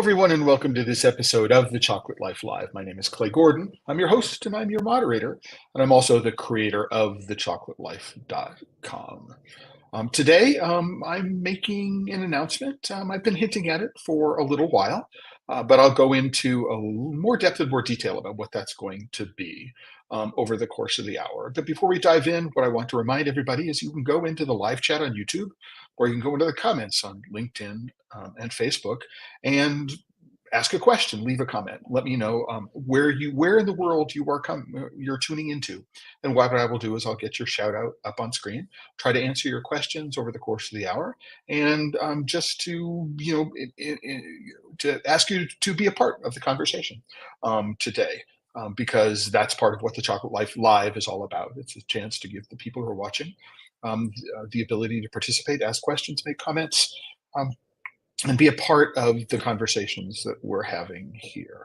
everyone, and welcome to this episode of The Chocolate Life Live. My name is Clay Gordon. I'm your host, and I'm your moderator, and I'm also the creator of TheChocolateLife.com. Today, I'm making an announcement. I've been hinting at it for a little while, but I'll go into a little more depth and more detail about what that's going to be over the course of the hour. But before we dive in, what I want to remind everybody is you can go into the live chat on YouTube, or you can go into the comments on LinkedIn and Facebook and ask a question, leave a comment, let me know where in the world you're tuning into. And what I will do is I'll get your shout out up on screen, try to answer your questions over the course of the hour, and just to to ask you to be a part of the conversation today. Because that's part of what the Chocolate Life Live is all about. It's a chance to give the people who are watching the ability to participate, ask questions, make comments, and be a part of the conversations that we're having here.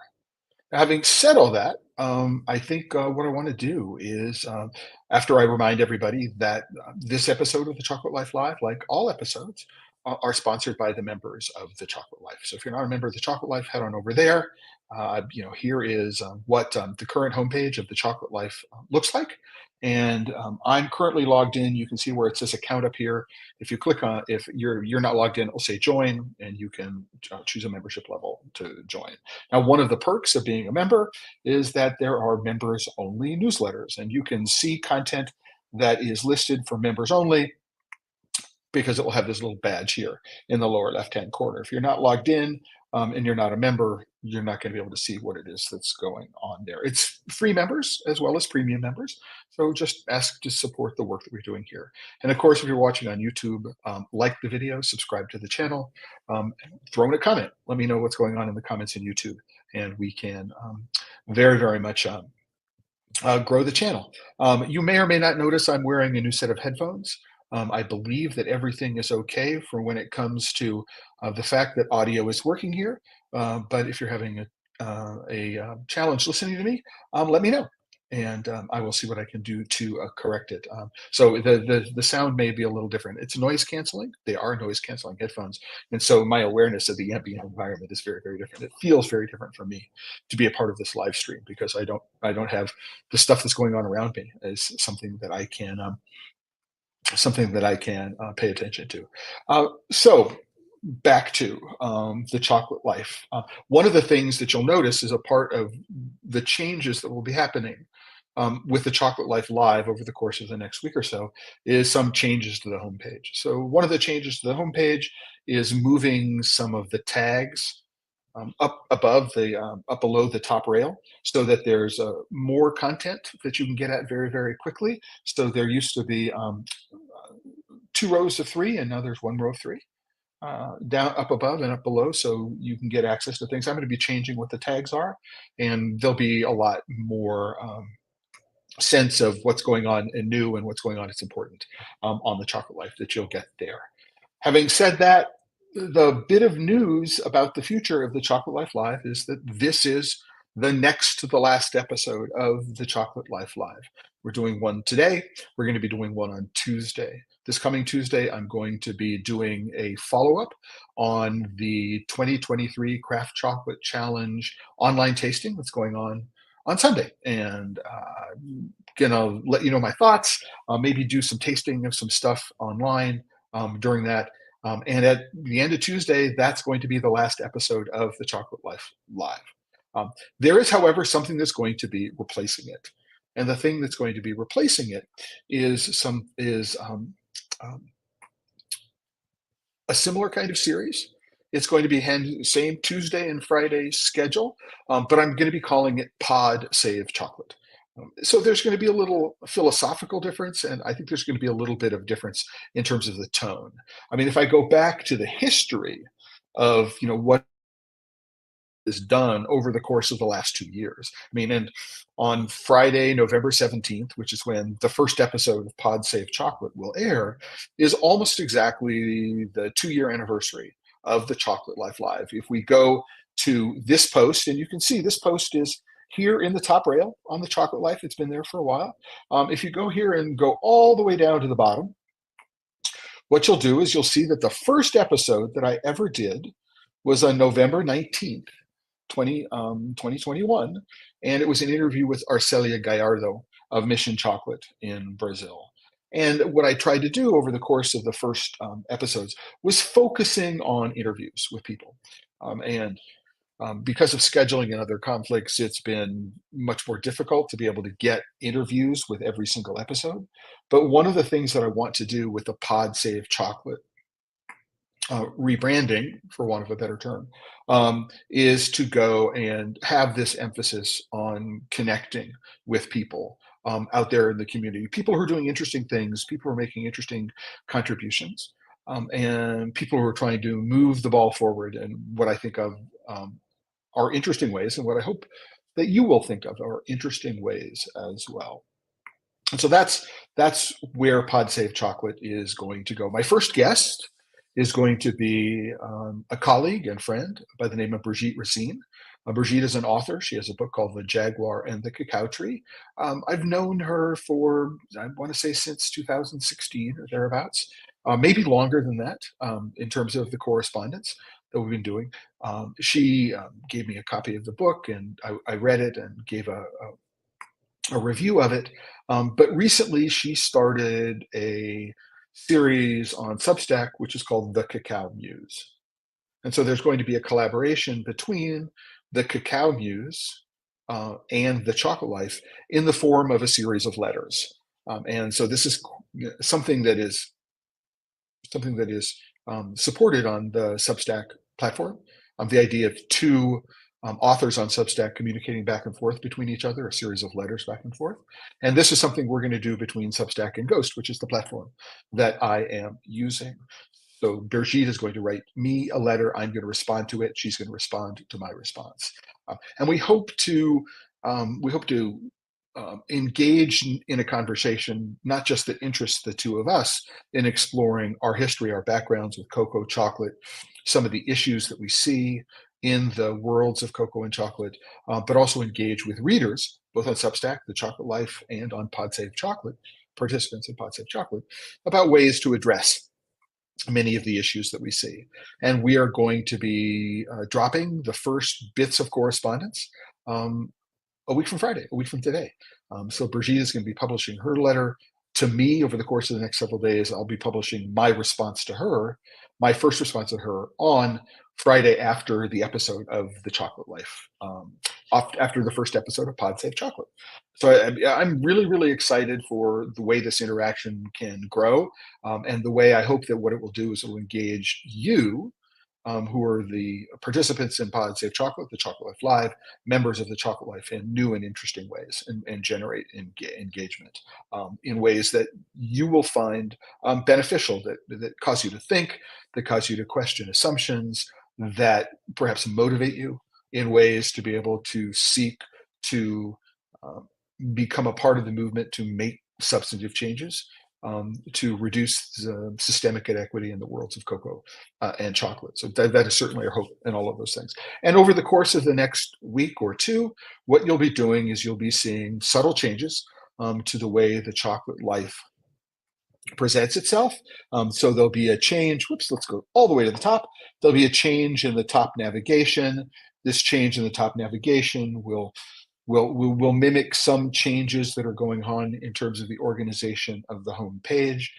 Having said all that, I think what I want to do is, after I remind everybody that this episode of the Chocolate Life Live, like all episodes, are sponsored by the members of the Chocolate Life. So if you're not a member of the Chocolate Life, head on over there. Here is what the current homepage of the Chocolate Life looks like. And I'm currently logged in. You can see where it says account up here. If you click on, if you're not logged in, it'll say join, and you can choose a membership level to join. Now, one of the perks of being a member is that there are members only newsletters, and you can see content that is listed for members only because it will have this little badge here in the lower left-hand corner. If you're not logged in and you're not a member, you're not going to be able to see what it is that's going on there. It's free members as well as premium members. So just ask to support the work that we're doing here. And of course, if you're watching on YouTube, like the video, subscribe to the channel, throw in a comment. Let me know what's going on in the comments in YouTube, and we can very, very much grow the channel. You may or may not notice I'm wearing a new set of headphones. I believe that everything is okay for when it comes to the fact that audio is working here. But if you're having a challenge listening to me, let me know, and I will see what I can do to correct it. So the sound may be a little different. It's noise canceling. They are noise canceling headphones, and so my awareness of the ambient environment is very, very different. It feels very different for me to be a part of this live stream because I don't have the stuff that's going on around me as something that I can pay attention to. So back to the Chocolate Life. One of the things that you'll notice is a part of the changes that will be happening with the Chocolate Life Live over the course of the next week or so is some changes to the homepage. So one of the changes to the homepage is moving some of the tags up below the top rail, so that there's more content that you can get at very, very quickly. So there used to be 2 rows of 3, and now there's 1 row of 3 down, up above and up below, so you can get access to things. I'm going to be changing what the tags are, and there'll be a lot more sense of what's going on and new and what's going on. It's important on the Chocolate Life that you'll get there. Having said that, the bit of news about the future of the Chocolate Life Live is that this is the next to the last episode of the Chocolate Life Live. We're doing one today. We're going to be doing one on Tuesday. This coming Tuesday, I'm going to be doing a follow-up on the 2023 Craft Chocolate Challenge online tasting that's going on Sunday. And I'm going to let you know my thoughts, maybe do some tasting of some stuff online during that. And at the end of Tuesday, that's going to be the last episode of the Chocolate Life Live. There is, however, something that's going to be replacing it. And the thing that's going to be replacing it is a similar kind of series. It's going to be same Tuesday and Friday schedule, but I'm going to be calling it Pod Save Chocolate. So there's going to be a little philosophical difference, and I think there's going to be a little bit of difference in terms of the tone. I mean, if I go back to the history of what is done over the course of the last 2 years. I mean, and on Friday, November 17th, which is when the first episode of Pod Save Chocolate will air, is almost exactly the 2-year anniversary of the Chocolate Life Live. If we go to this post, and you can see this post is here in the top rail on the Chocolate Life. It's been there for a while. If you go here and go all the way down to the bottom, what you'll do is you'll see that the first episode that I ever did was on November 19th, 2021, and it was an interview with Arcelia Gallardo of Mission Chocolate in Brazil. And what I tried to do over the course of the first episodes was focusing on interviews with people. And Because of scheduling and other conflicts, it's been much more difficult to be able to get interviews with every single episode. But one of the things that I want to do with the Pod Save Chocolate rebranding, for want of a better term, is to go and have this emphasis on connecting with people out there in the community, people who are doing interesting things, people who are making interesting contributions, and people who are trying to move the ball forward in what I think of are interesting ways, and what I hope that you will think of are interesting ways as well. And so that's where Pod Save Chocolate is going to go. My first guest is going to be a colleague and friend by the name of Brigitte Racine. Brigitte is an author. She has a book called The Jaguar and the Cacao Tree. I've known her for, I want to say, since 2016 or thereabouts, maybe longer than that in terms of the correspondence that we've been doing. She gave me a copy of the book, and I read it and gave a review of it. But recently she started a series on Substack, which is called The Cacao Muse. And so there's going to be a collaboration between the Cacao Muse and the Chocolate Life in the form of a series of letters. And so this is something that is supported on the Substack platform. The idea of two authors on Substack communicating back and forth between each other, a series of letters back and forth. And this is something we're going to do between Substack and Ghost, which is the platform that I am using. So Brigitte is going to write me a letter. I'm going to respond to it. She's going to respond to my response. And we hope to engage in a conversation, not just that interests the two of us, in exploring our history, our backgrounds with cocoa, chocolate, some of the issues that we see in the worlds of cocoa and chocolate, but also engage with readers, both on Substack, The Chocolate Life, and on Pod Save Chocolate, participants in Pod Save Chocolate, about ways to address many of the issues that we see. And we are going to be dropping the first bits of correspondence a week from Friday, a week from today. So Brigitte is going to be publishing her letter to me over the course of the next several days. I'll be publishing my response to her, my first response to her, on Friday after the episode of The Chocolate Life, after the first episode of Pod Save Chocolate. So I'm really, really excited for the way this interaction can grow, and the way I hope that what it will do is it will engage you, who are the participants in Pod Save Chocolate, The Chocolate Life Live, members of The Chocolate Life, in new and interesting ways, and generate engagement in ways that you will find beneficial, that cause you to think, that cause you to question assumptions, that perhaps motivate you in ways to be able to seek to become a part of the movement to make substantive changes, to reduce the systemic inequity in the worlds of cocoa and chocolate. So that is certainly our hope in all of those things. And over the course of the next week or two, what you'll be doing is you'll be seeing subtle changes to the way the Chocolate Life presents itself. So there'll be a change. Whoops, let's go all the way to the top. There'll be a change in the top navigation. This change in the top navigation will mimic some changes that are going on in terms of the organization of the home page.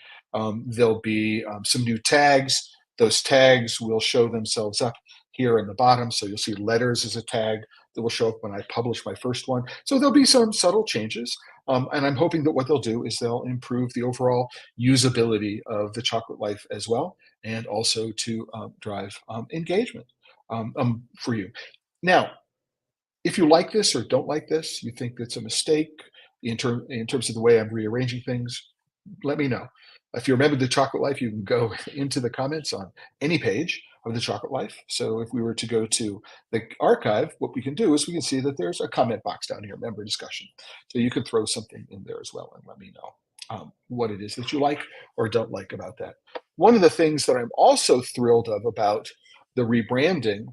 There'll be some new tags. Those tags will show themselves up here in the bottom. So you'll see letters as a tag that will show up when I publish my first one. So there'll be some subtle changes. And I'm hoping that what they'll do is they'll improve the overall usability of the Chocolate Life as well, and also to drive engagement for you. Now, if you like this or don't like this, you think it's a mistake in terms of the way I'm rearranging things, let me know. If you remember The Chocolate Life, you can go into the comments on any page of The Chocolate Life. So if we were to go to the archive, what we can do is we can see that there's a comment box down here, member discussion. So you can throw something in there as well and let me know what it is that you like or don't like about that. One of the things that I'm also thrilled of about the rebranding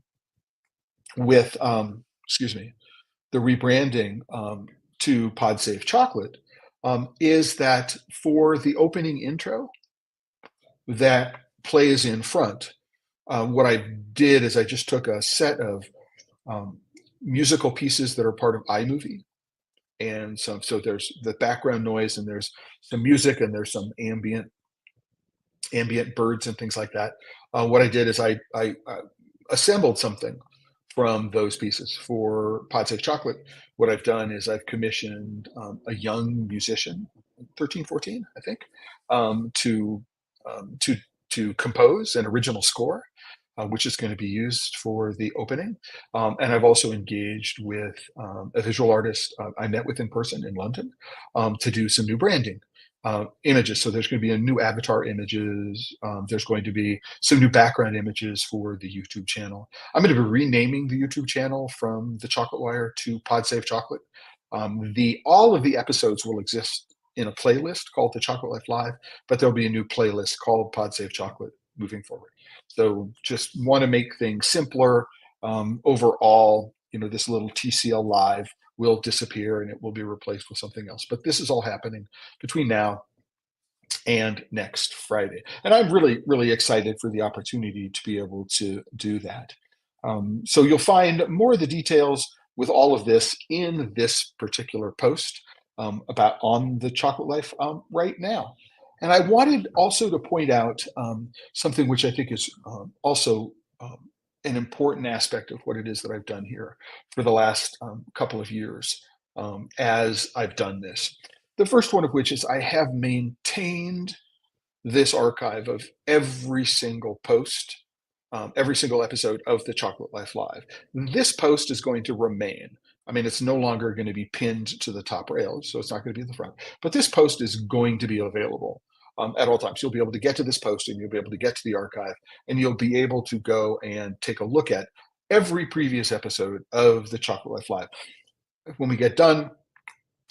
with, the rebranding to Pod Save Chocolate is that for the opening intro that plays in front, What I did is I just took a set of um, musical pieces that are part of iMovie, and so there's the background noise, and there's some music, and there's some ambient birds and things like that. What I did is I assembled something from those pieces for Pod Save Chocolate. What I've done is I've commissioned a young musician, 13, 14, I think, um, to um, to to compose an original score, which is going to be used for the opening. And I've also engaged with a visual artist I met with in person in London to do some new branding images. So there's going to be a new avatar images. There's going to be some new background images for the YouTube channel. I'm going to be renaming the YouTube channel from The Chocolate Wire to Pod Save Chocolate. The all of the episodes will exist in a playlist called The Chocolate Life Live, but there'll be a new playlist called Pod Save Chocolate moving forward. So just want to make things simpler. Overall, this little TCL live will disappear and it will be replaced with something else. But this is all happening between now and next Friday. And I'm really, really excited for the opportunity to be able to do that. So you'll find more of the details with all of this in this particular post about on the Chocolate Life right now. And I wanted also to point out something which I think is also an important aspect of what it is that I've done here for the last couple of years as I've done this. The first one of which is I have maintained this archive of every single post, every single episode of The Chocolate Life Live. This post is going to remain. I mean, it's no longer going to be pinned to the top rails, so it's not going to be in the front. But this post is going to be available at all times. You'll be able to get to this post, and you'll be able to get to the archive, and you'll be able to go and take a look at every previous episode of The Chocolate Life Live. When we get done,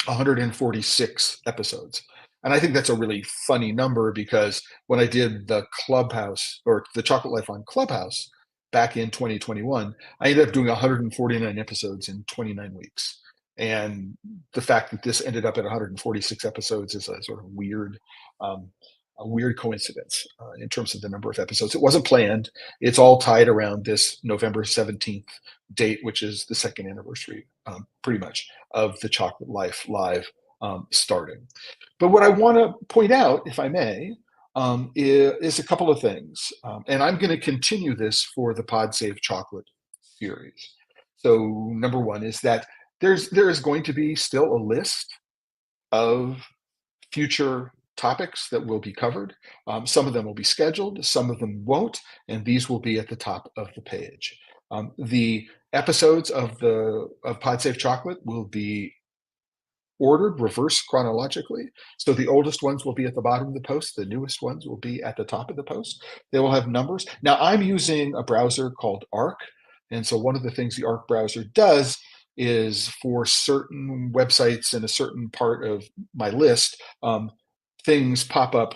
146 episodes. And I think that's a really funny number because when I did the Clubhouse or the Chocolate Life on Clubhouse back in 2021, I ended up doing 149 episodes in 29 weeks. And the fact that this ended up at 146 episodes is a sort of um, a weird coincidence in terms of the number of episodes. It wasn't planned. It's all tied around this November 17th date, which is the second anniversary, pretty much, of the Chocolate Life Live starting. But what I want to point out, if I may, is a couple of things. And I'm going to continue this for the Pod Save Chocolate series. So number one is that there is going to be still a list of future topics that will be covered. Some of them will be scheduled, some of them won't, and these will be at the top of the page. The episodes of Pod Save Chocolate will be ordered reverse chronologically. So the oldest ones will be at the bottom of the post. The newest ones will be at the top of the post. They will have numbers. Now I'm using a browser called Arc. And so one of the things the Arc browser does is for certain websites in a certain part of my list, things pop up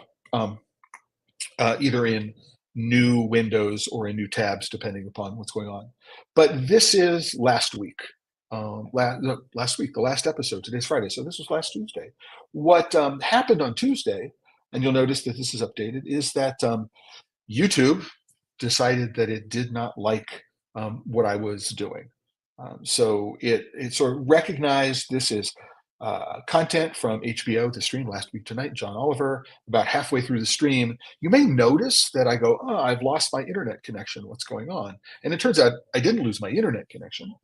either in new windows or in new tabs, depending upon what's going on. But this is last week. Last week, the last episode. Today's Friday, so this was last Tuesday. What happened on Tuesday, and you'll notice that this is updated, is that YouTube decided that it did not like what I was doing. So it sort of recognized this is content from HBO, the stream last week tonight, John Oliver. About halfway through the stream, you may notice that I go, oh, I've lost my internet connection. What's going on? And it turns out I didn't lose my internet connection.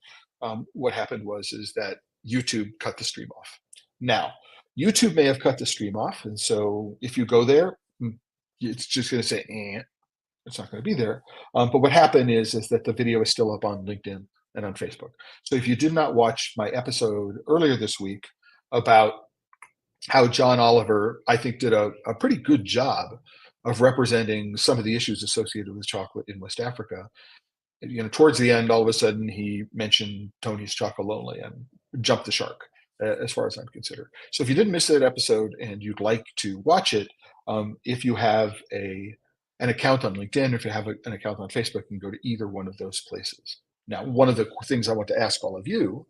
What happened is that YouTube cut the stream off. Now, YouTube may have cut the stream off, and so if you go there, it's just going to say, it's not going to be there. But what happened is that the video is still up on LinkedIn and on Facebook. So if you did not watch my episode earlier this week about how John Oliver, I think, did a pretty good job of representing some of the issues associated with chocolate in West Africa, towards the end, all of a sudden he mentioned Tony's Chocolonely and jumped the shark, as far as I'm concerned. So if you didn't miss that episode and you'd like to watch it, if you have an account on LinkedIn, if you have an account on Facebook, you can go to either one of those places. Now, one of the things I want to ask all of you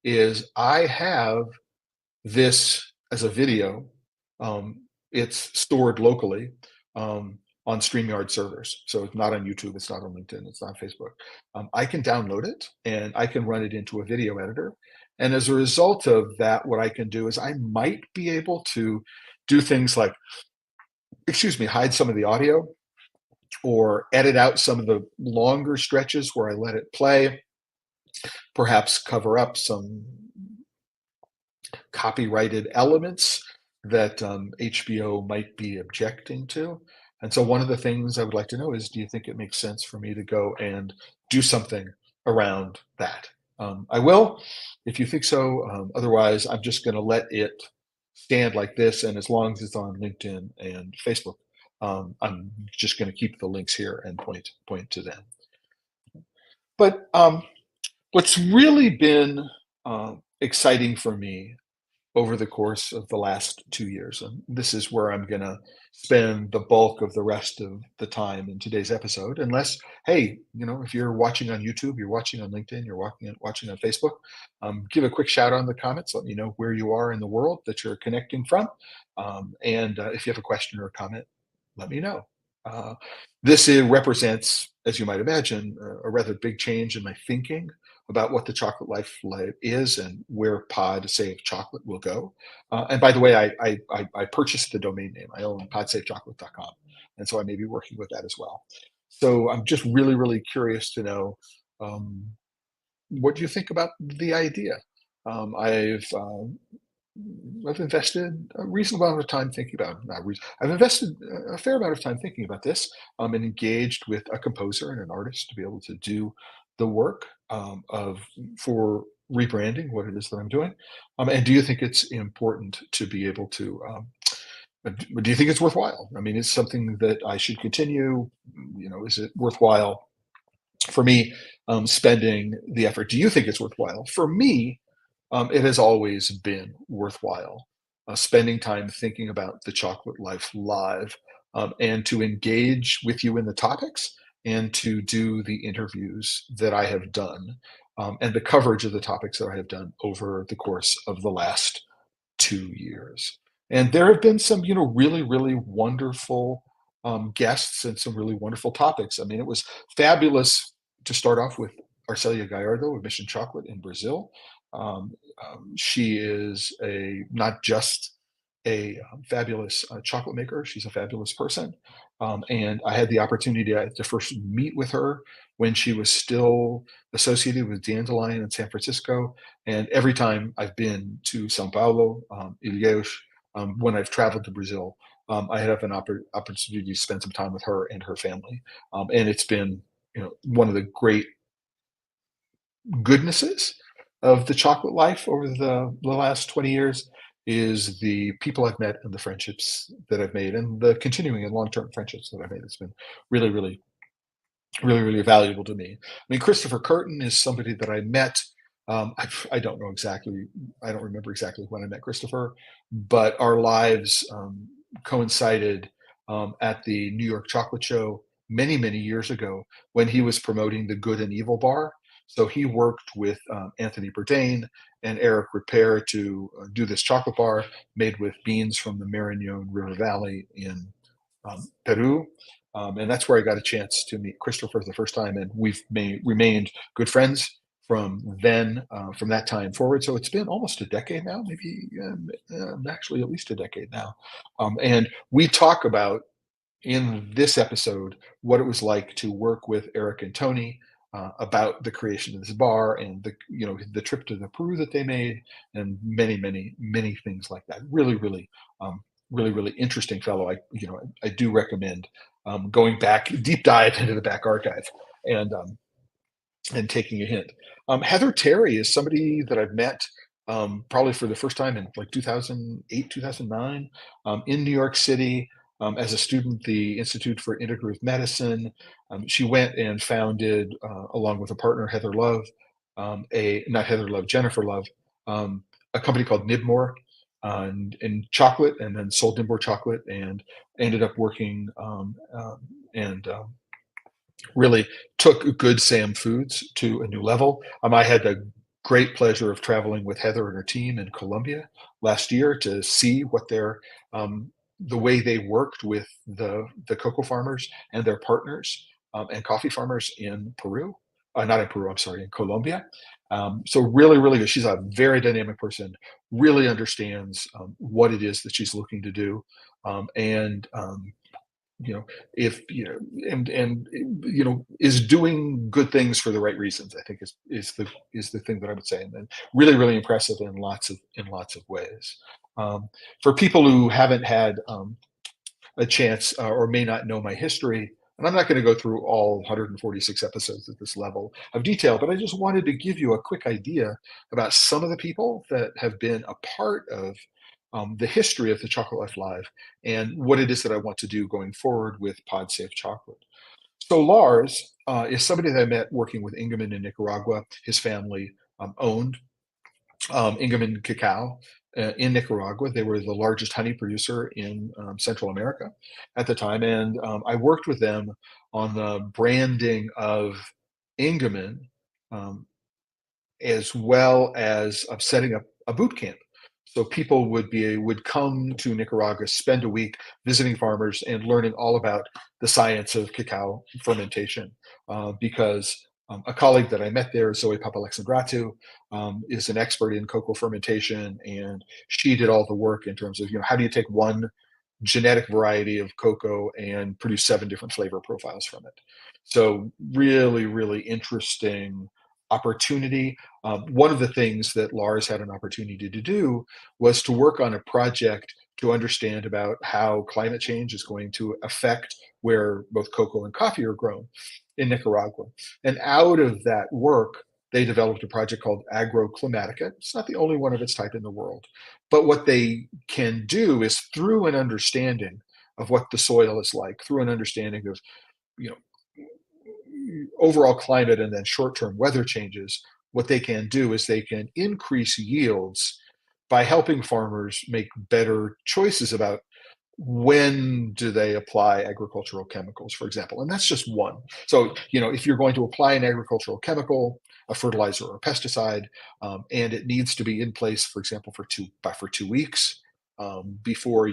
is I have this as a video. It's stored locally. on StreamYard servers. So it's not on YouTube, it's not on LinkedIn, it's not on Facebook. I can download it and I can run it into a video editor. And as a result of that, what I can do is I might be able to do things like, excuse me, hide some of the audio or edit out some of the longer stretches where I let it play, perhaps cover up some copyrighted elements that HBO might be objecting to. And so one of the things I would like to know is, do you think it makes sense for me to go and do something around that? I will, if you think so. Otherwise, I'm just going to let it stand like this. And as long as it's on LinkedIn and Facebook, I'm just going to keep the links here and point to them. But what's really been exciting for me over the course of the last 2 years. And this is where I'm going to spend the bulk of the rest of the time in today's episode. Unless, hey, if you're watching on YouTube, you're watching on LinkedIn, you're watching on Facebook, give a quick shout out in the comments. Let me know where you are in the world that you're connecting from. And if you have a question or a comment, let me know. This represents, as you might imagine, a rather big change in my thinking about what the Chocolate Life Live is and where Pod Save Chocolate will go. And by the way, I purchased the domain name. I own podsafechocolate.com. And so I may be working with that as well. So I'm just really, really curious to know, what do you think about the idea? I've invested a reasonable amount of time thinking about it. I've invested a fair amount of time thinking about this, and engaged with a composer and an artist to be able to do the work for rebranding what it is that I'm doing. And do you think it's important to be able to? Do you think it's worthwhile? I mean, it's something that I should continue. Is it worthwhile for me spending the effort? Do you think it's worthwhile? For me, it has always been worthwhile spending time thinking about the Chocolate Life Live, and to engage with you in the topics and to do the interviews that I have done, and the coverage of the topics that I have done over the course of the last 2 years. And there have been some, really, really wonderful guests and some really wonderful topics. I mean, it was fabulous to start off with Arcelia Gallardo of Mission Chocolate in Brazil. She is not just a fabulous chocolate maker, she's a fabulous person. And I had the opportunity to first meet with her when she was still associated with Dandelion in San Francisco. And every time I've been to Sao Paulo, Ilhéus, when I've traveled to Brazil, I have an opportunity to spend some time with her and her family. And it's been, one of the great goodnesses of the chocolate life over the last 20 years is the people I've met and the friendships that I've made and the continuing and long-term friendships that I've made. It's been really, really, really, really valuable to me. I mean, Christopher Curtin is somebody that I met. I don't know exactly, I don't remember exactly when I met Christopher, but our lives coincided at the New York Chocolate Show many, many years ago when he was promoting the Good and Evil Bar. So he worked with Anthony Bourdain and Eric Ripert to do this chocolate bar made with beans from the Marañón River Valley in Peru. And that's where I got a chance to meet Christopher for the first time. And we've remained good friends from from that time forward. So it's been almost a decade now, maybe actually at least a decade now. And we talk about in this episode what it was like to work with Eric and Tony about the creation of this bar and the trip to the Peru that they made and many, many, many things like that. Really, really, really, really interesting fellow. I do recommend going back, deep dive into the back archive and taking a hint. Heather Terry is somebody that I've met probably for the first time in like 2008, 2009 in New York City. As a student, the Institute for Integrative Medicine. She went and founded, along with a partner, Heather Love, not Heather Love, Jennifer Love, a company called Nibmore in chocolate, and then sold Nibmore chocolate and ended up working and really took Good Sam Foods to a new level. I had the great pleasure of traveling with Heather and her team in Colombia last year to see what their the way they worked with the cocoa farmers and their partners, and coffee farmers in Peru, not in Peru, I'm sorry, in Colombia. So really, really good. She's a very dynamic person, really understands what it is that she's looking to do. And you know, if you know, and is doing good things for the right reasons, I think is the thing that I would say. And then really, really impressive in lots of ways. For people who haven't had a chance, or may not know my history, and I'm not going to go through all 146 episodes at this level of detail, but I just wanted to give you a quick idea about some of the people that have been a part of the history of the Chocolate Life Live and what it is that I want to do going forward with Pod Safe Chocolate. So Lars is somebody that I met working with Ingeman in Nicaragua. His family owned Ingeman Cacao in Nicaragua. They were the largest honey producer in Central America at the time. And I worked with them on the branding of Ingeman, um, as well as setting up a boot camp. So people would come to Nicaragua, spend a week visiting farmers and learning all about the science of cacao fermentation. Because a colleague that I met there, Zoe Papalexandratu, is an expert in cocoa fermentation, and she did all the work in terms of how do you take one genetic variety of cocoa and produce 7 different flavor profiles from it. So really, really interesting opportunity. One of the things that Lars had an opportunity to do was to work on a project to understand about how climate change is going to affect where both cocoa and coffee are grown in Nicaragua. And out of that work, they developed a project called Agroclimatica. It's not the only one of its type in the world. But what they can do is, through an understanding of what the soil is like, through an understanding of you know overall climate and then short-term weather changes, what they can do is they can increase yields by helping farmers make better choices about when do they apply agricultural chemicals, for example. And that's just one. So if you're going to apply an agricultural chemical, a fertilizer or a pesticide, and it needs to be in place, for example, for 2 weeks, before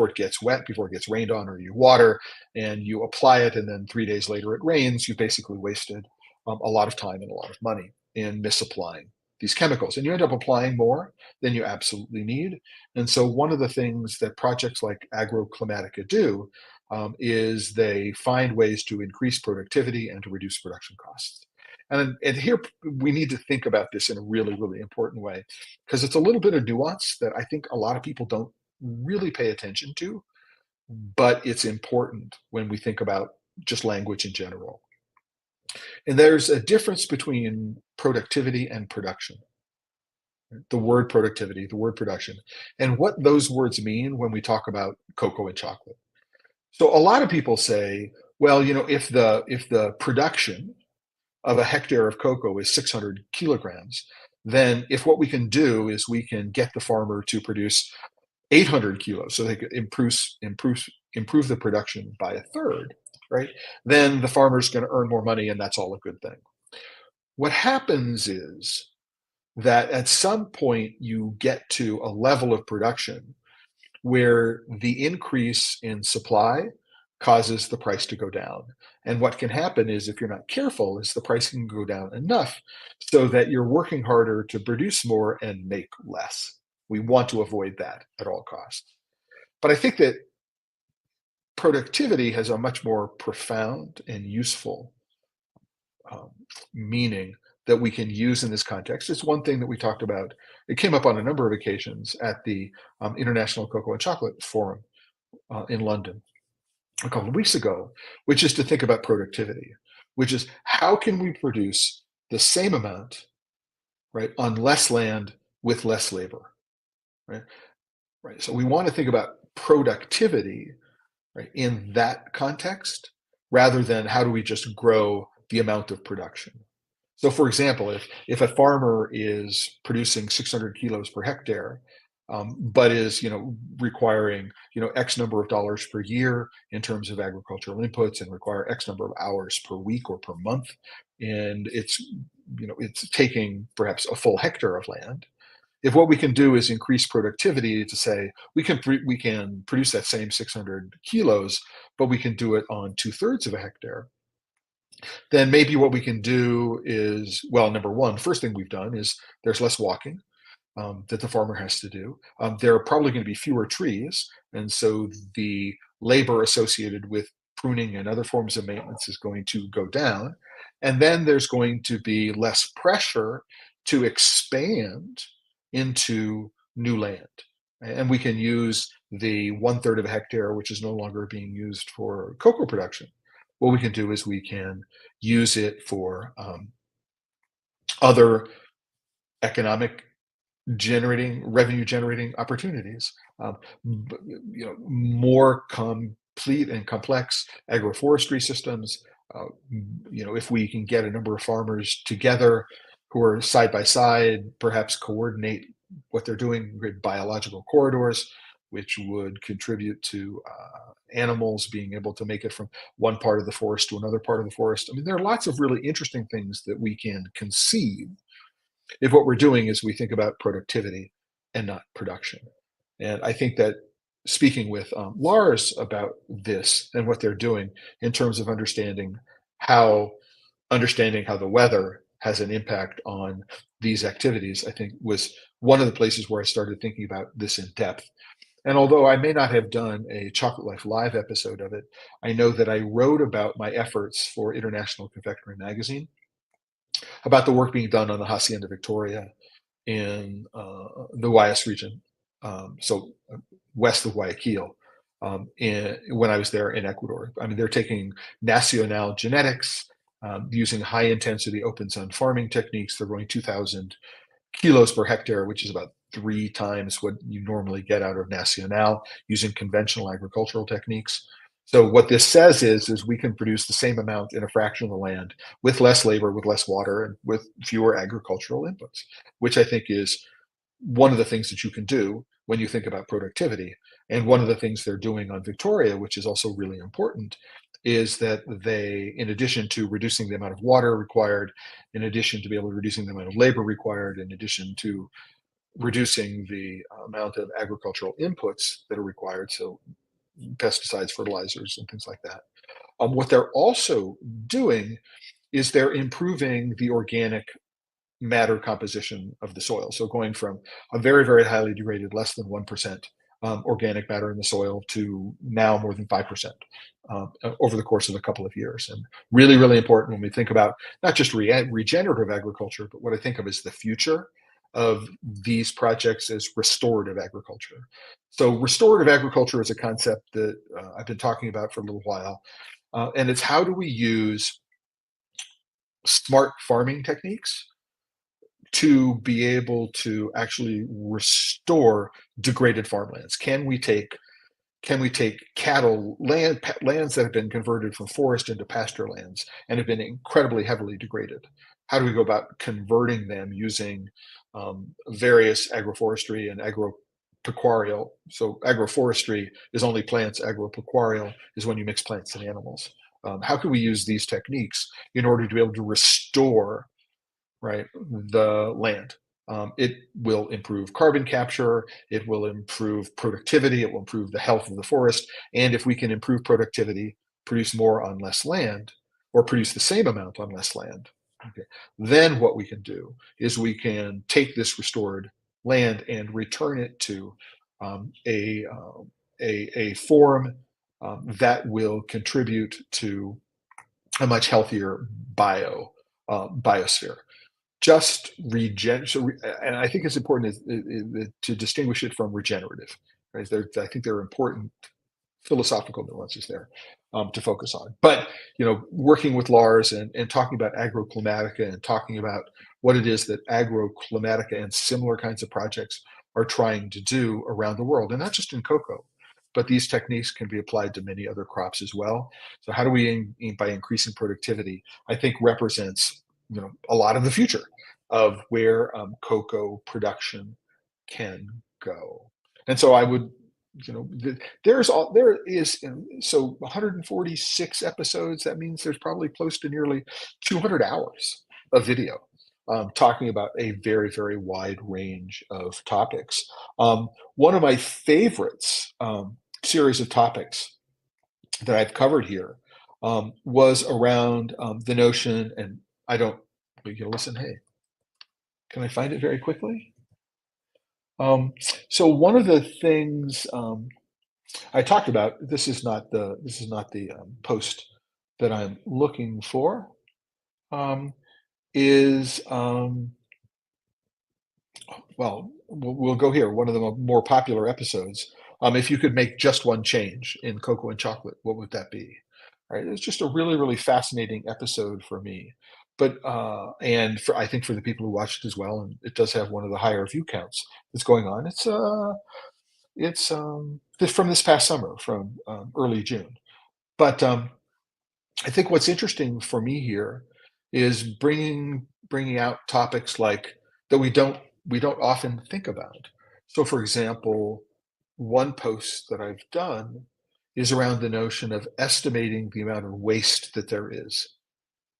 it gets wet, before it gets rained on, or you water and you apply it, and then 3 days later it rains, you basically wasted a lot of time and a lot of money in misapplying these chemicals, and you end up applying more than you absolutely need. And so one of the things that projects like Agroclimatica do, is they find ways to increase productivity and to reduce production costs. And here we need to think about this in a really, really important way, because it's a little bit of nuance that I think a lot of people don't really pay attention to, but it's important when we think about just language in general. And there's a difference between productivity and production. The word productivity, the word production, and what those words mean when we talk about cocoa and chocolate. So a lot of people say, well, if the production of a hectare of cocoa is 600 kilograms, then if what we can do is we can get the farmer to produce 800 kilos, so they could improve the production by a third, right? Then the farmer's going to earn more money, and that's all a good thing. What happens is that at some point you get to a level of production where the increase in supply causes the price to go down. And what can happen is, if you're not careful, is the price can go down enough so that you're working harder to produce more and make less. We want to avoid that at all costs. But I think that productivity has a much more profound and useful um, meaning that we can use in this context. It's one thing that we talked about. It came up on a number of occasions at the International Cocoa and Chocolate Forum in London a couple of weeks ago, which is to think about productivity, which is how can we produce the same amount, right, on less land with less labor, right? Right. So we want to think about productivity, right, in that context, rather than how do we just grow the amount of production. So, for example, if a farmer is producing 600 kilos per hectare, but is requiring X number of dollars per year in terms of agricultural inputs, and require X number of hours per week or per month, and it's taking perhaps a full hectare of land, If what we can do is increase productivity to say we can produce that same 600 kilos, but we can do it on 2/3 of a hectare, then maybe what we can do is, well, number one, first thing we've done is there's less walking that the farmer has to do. There are probably going to be fewer trees, and so the labor associated with pruning and other forms of maintenance is going to go down. And then there's going to be less pressure to expand into new land. And we can use the 1/3 of a hectare, which is no longer being used for cocoa production. What we can do is we can use it for other economic revenue generating opportunities. Um, More complete and complex agroforestry systems. If we can get a number of farmers together who are side by side, perhaps coordinate what they're doing with biological corridors, which would contribute to animals being able to make it from one part of the forest to another part of the forest. I mean, there are lots of really interesting things that we can conceive if what we're doing is we think about productivity and not production. And I think that speaking with Lars about this and what they're doing in terms of how understanding how the weather has an impact on these activities, I think was one of the places where I started thinking about this in depth. And although I may not have done a Chocolate Life Live episode of it, I know that I wrote about my efforts for International Confectionery Magazine about the work being done on the Hacienda Victoria in the Guayas region, west of Guayaquil, when I was there in Ecuador. I mean, they're taking Nacional genetics, using high intensity open sun farming techniques. They're growing 2,000 kilos per hectare, which is about 3 times what you normally get out of Nacional using conventional agricultural techniques. So what this says is we can produce the same amount in a fraction of the land with less labor, with less water, and with fewer agricultural inputs, which I think is one of the things that you can do when you think about productivity. And one of the things they're doing on Victoria, which is also really important, is that they, in addition to reducing the amount of water required, in addition to be able to reducing the amount of labor required, in addition to reducing the amount of agricultural inputs that are required, so pesticides, fertilizers, and things like that. What they're also doing is they're improving the organic matter composition of the soil. So going from a very, very highly degraded, less than 1% organic matter in the soil to now more than 5% over the course of a couple of years. And really, really important when we think about not just regenerative agriculture, but what I think of as the future of these projects is restorative agriculture. So restorative agriculture is a concept that I've been talking about for a little while. And it's how do we use smart farming techniques to be able to actually restore degraded farmlands? Can we take lands that have been converted from forest into pasture lands and have been incredibly heavily degraded? How do we go about converting them using various agroforestry and agropecuarial? So agroforestry is only plants. Agropecuarial is when you mix plants and animals. How can we use these techniques in order to be able to restore, right, the land? It will improve carbon capture, it will improve productivity, it will improve the health of the forest. And if we can improve productivity, produce more on less land, or produce the same amount on less land, okay, then what we can do is we can take this restored land and return it to a form that will contribute to a much healthier biosphere. Just and I think it's important to distinguish it from regenerative. Right? I think there are important philosophical nuances there to focus on. But working with Lars and talking about agroclimatica and talking about what it is that agroclimatica and similar kinds of projects are trying to do around the world, and not just in cocoa, but these techniques can be applied to many other crops as well. So how do we, by increasing productivity, I think represents a lot of the future of where cocoa production can go. And so I would, there is, so 146 episodes. That means there's probably close to nearly 200 hours of video talking about a very, very wide range of topics. One of my favorites series of topics that I've covered here was around the notion, and I don't, you listen, hey, can I find it very quickly? Um, so one of the things I talked about, this is not the post that I'm looking for, is well, we'll go here. One of the more popular episodes. If you could make just one change in cocoa and chocolate, what would that be? Right? It's just a really, really fascinating episode for me. But and for I think for the people who watched it as well, and it does have one of the higher view counts that's going on. It's from this past summer, from early June. But I think what's interesting for me here is bringing out topics like that we don't often think about. So, for example, one post that I've done is around the notion of estimating the amount of waste that there is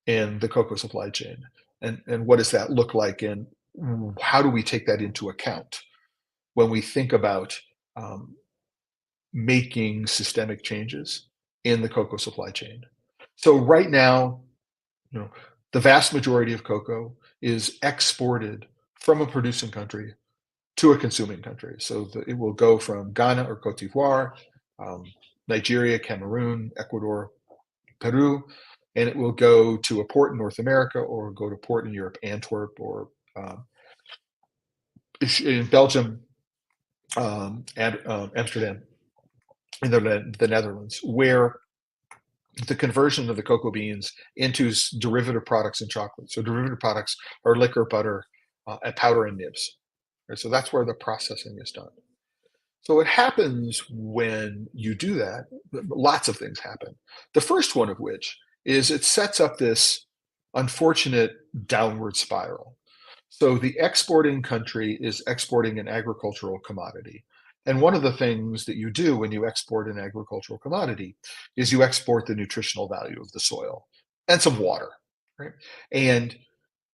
in the cocoa supply chain, and what does that look like, and how do we take that into account when we think about um, making systemic changes in the cocoa supply chain. So right now, you know, the vast majority of cocoa is exported from a producing country to a consuming country. So it will go from Ghana or Cote d'Ivoire, um, Nigeria, Cameroon, Ecuador, Peru, and it will go to a port in North America or go to port in Europe, Antwerp, or in Belgium, and Amsterdam, in the Netherlands, where the conversion of the cocoa beans into derivative products in chocolate. So derivative products are liquor, butter, and powder and nibs. Right? So that's where the processing is done. So what happens when you do that? Lots of things happen. The first one of which is it sets up this unfortunate downward spiral. So the exporting country is exporting an agricultural commodity. And one of the things that you do when you export an agricultural commodity is you export the nutritional value of the soil and some water, right? And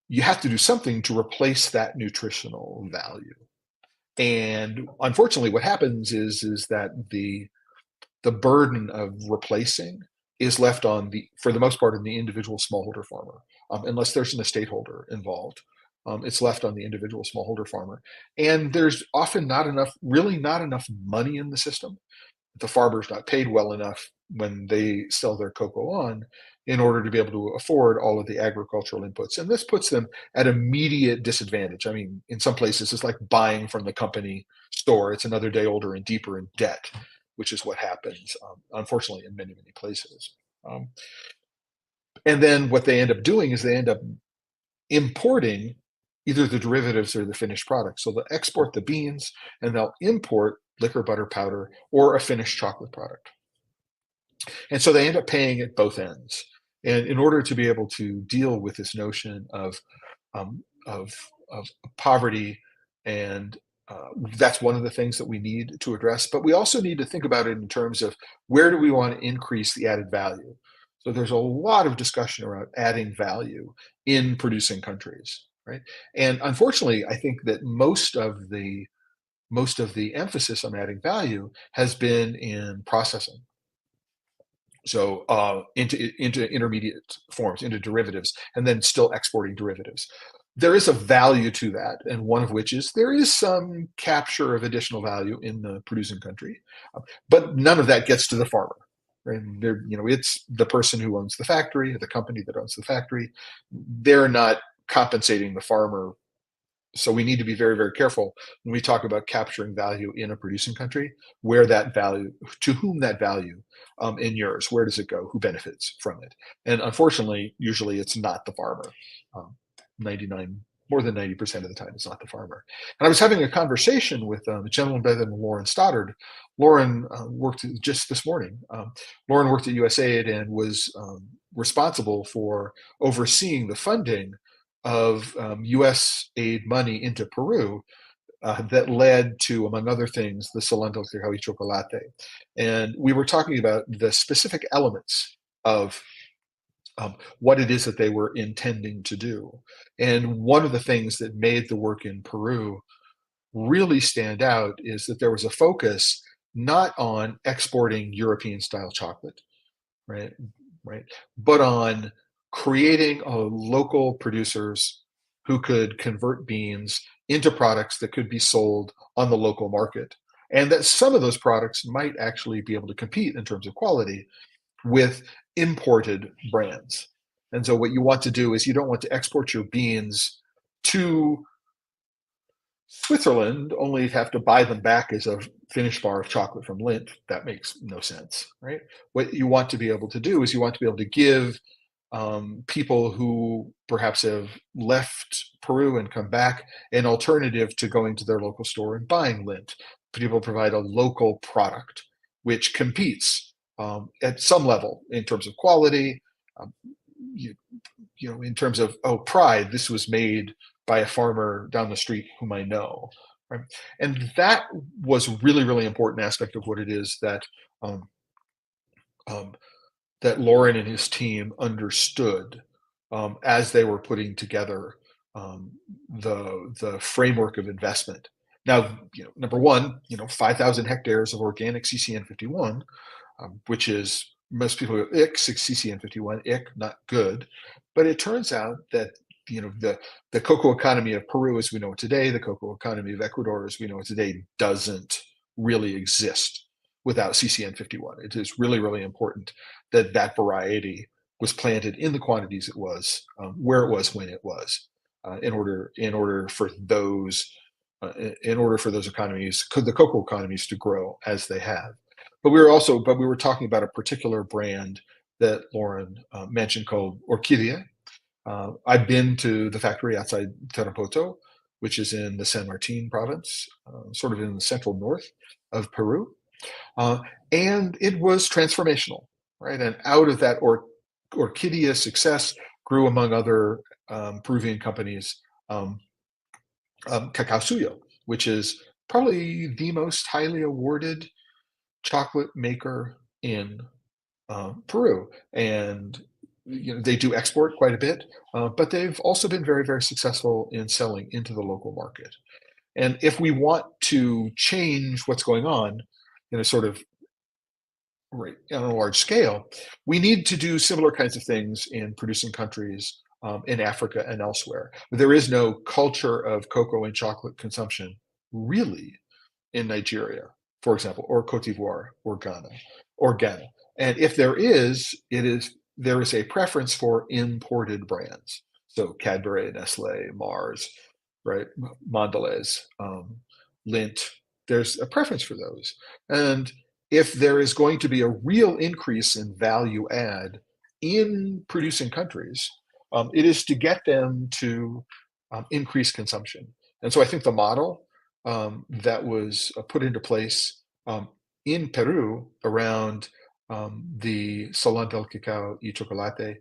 you have to do something to replace that nutritional value. And unfortunately, what happens is that the burden of replacing is left on for the most part, on the individual smallholder farmer, unless there's an estate holder involved. It's left on the individual smallholder farmer, and there's often really not enough money in the system. The farmer's not paid well enough when they sell their cocoa on in order to be able to afford all of the agricultural inputs. And this puts them at immediate disadvantage. I mean, in some places, it's like buying from the company store. It's another day older and deeper in debt, which is what happens, unfortunately, in many, many places. Um, and then what they end up doing is they end up importing either the derivatives or the finished product. So they'll export the beans and they'll import liquor, butter, powder, or a finished chocolate product. And so they end up paying at both ends. And in order to be able to deal with this notion um, of, of poverty, and that's one of the things that we need to address. But we also need to think about it in terms of where do we want to increase the added value. So there's a lot of discussion around adding value in producing countries, right? And unfortunately, I think that most of the emphasis on adding value has been in processing. So into intermediate forms, into derivatives, and then still exporting derivatives. There is a value to that, and one of which is there is some capture of additional value in the producing country, but none of that gets to the farmer. Right? It's the person who owns the factory, the company that owns the factory. They're not compensating the farmer. So we need to be very, very careful when we talk about capturing value in a producing country, where that value, to whom that value inures, where does it go, who benefits from it? And unfortunately, usually it's not the farmer. 99, more than 90% of the time, it's not the farmer. And I was having a conversation with a gentleman by the name of Lauren Stoddard. Lauren worked just this morning. Lauren worked at USAID and was responsible for overseeing the funding of U.S. aid money into Peru that led to, among other things, the Salón del Chocolate. And we were talking about the specific elements of what it is that they were intending to do. And one of the things that made the work in Peru really stand out is that there was a focus not on exporting European style chocolate, right? Right, but on creating local producers who could convert beans into products that could be sold on the local market, and that some of those products might actually be able to compete in terms of quality with imported brands. And so what you want to do is you don't want to export your beans to Switzerland, only have to buy them back as a finished bar of chocolate from Lindt. That makes no sense, right? What you want to be able to do is you want to be able to give people who perhaps have left Peru and come back an alternative to going to their local store and buying Lindt. People provide a local product which competes at some level in terms of quality, um, you, in terms of, oh, pride, this was made by a farmer down the street whom I know. Right? And that was really, really important aspect of what it is um, um, that Lauren and his team understood as they were putting together the framework of investment. Now, number one, 5,000 hectares of organic CCN 51, which is most people go, ick, CCN 51, ick, not good. But it turns out that the cocoa economy of Peru as we know it today, the cocoa economy of Ecuador as we know it today, doesn't really exist without CCN 51. It is really, really important that that variety was planted in the quantities it was, where it was, when it was, in order for those economies, the cocoa economies, to grow as they have. But we were talking about a particular brand that Lauren mentioned called Orquídea. I've been to the factory outside Tarapoto, which is in the San Martin province, sort of in the central north of Peru. Uh, and it was transformational, right? And out of that Orquídea success grew, among other Peruvian companies, Cacao Suyo, which is probably the most highly awarded chocolate maker in Peru. And they do export quite a bit, but they've also been very, very successful in selling into the local market. And if we want to change what's going on in a sort of right on a large scale, we need to do similar kinds of things in producing countries in Africa and elsewhere. There is no culture of cocoa and chocolate consumption really in Nigeria, for example, or Cote d'Ivoire, or Ghana. And if there is a preference for imported brands. So Cadbury, Nestle, Mars, right, Mondelez, Lindt. There's a preference for those. And if there is going to be a real increase in value add in producing countries, it is to get them to increase consumption. And so I think the model that was put into place in Peru around the Salón del Cacao y Chocolate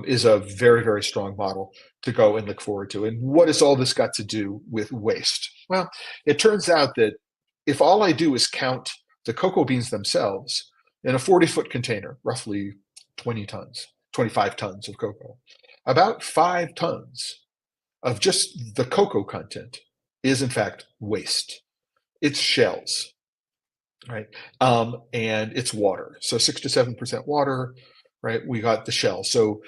is a very, very strong model to go and look forward to. And what has all this got to do with waste? Well, it turns out that if all I do is count the cocoa beans themselves in a 40-foot container, roughly 20 tons, 25 tons of cocoa, about 5 tons of just the cocoa content is in fact waste. It's shells, right? And it's water. So 6 to 7% water, right? We got the shell. So,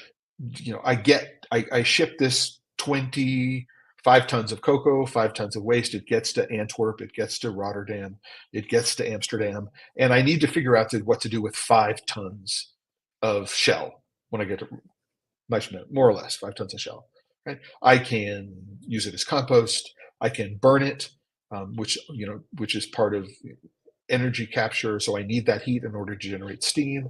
I ship this 25 tons of cocoa, 5 tons of waste. It gets to Antwerp, it gets to Rotterdam, it gets to Amsterdam. And I need to figure out what to do with 5 tons of shell when I get to more or less 5 tons of shell. Right? I can use it as compost. I can burn it, which is part of energy capture. So I need that heat in order to generate steam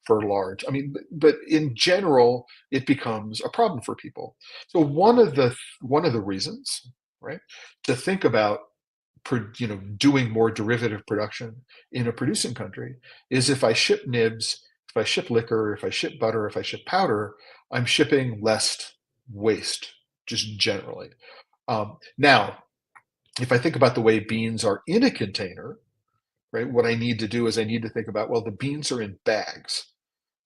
for large. I mean, but in general, it becomes a problem for people. So one of the reasons, right, to think about doing more derivative production in a producing country is if I ship nibs, if I ship liquor, if I ship butter, if I ship powder, I'm shipping less waste, just generally. Now, if I think about the way beans are in a container, right, what I need to do is I need to think about, well, the beans are in bags.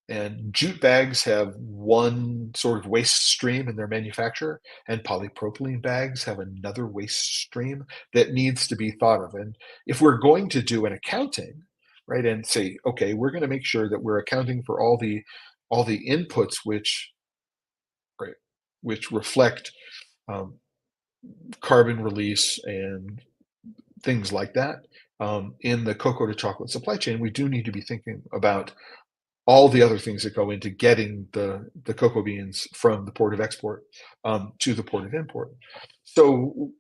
And jute bags have one sort of waste stream in their manufacture, and polypropylene bags have another waste stream that needs to be thought of. And if we're going to do an accounting, right, and say, okay, we're going to make sure that we're accounting for all the inputs right, which reflect um, carbon release and things like that. In the cocoa to chocolate supply chain, we do need to be thinking about all the other things that go into getting the cocoa beans from the port of export to the port of import. So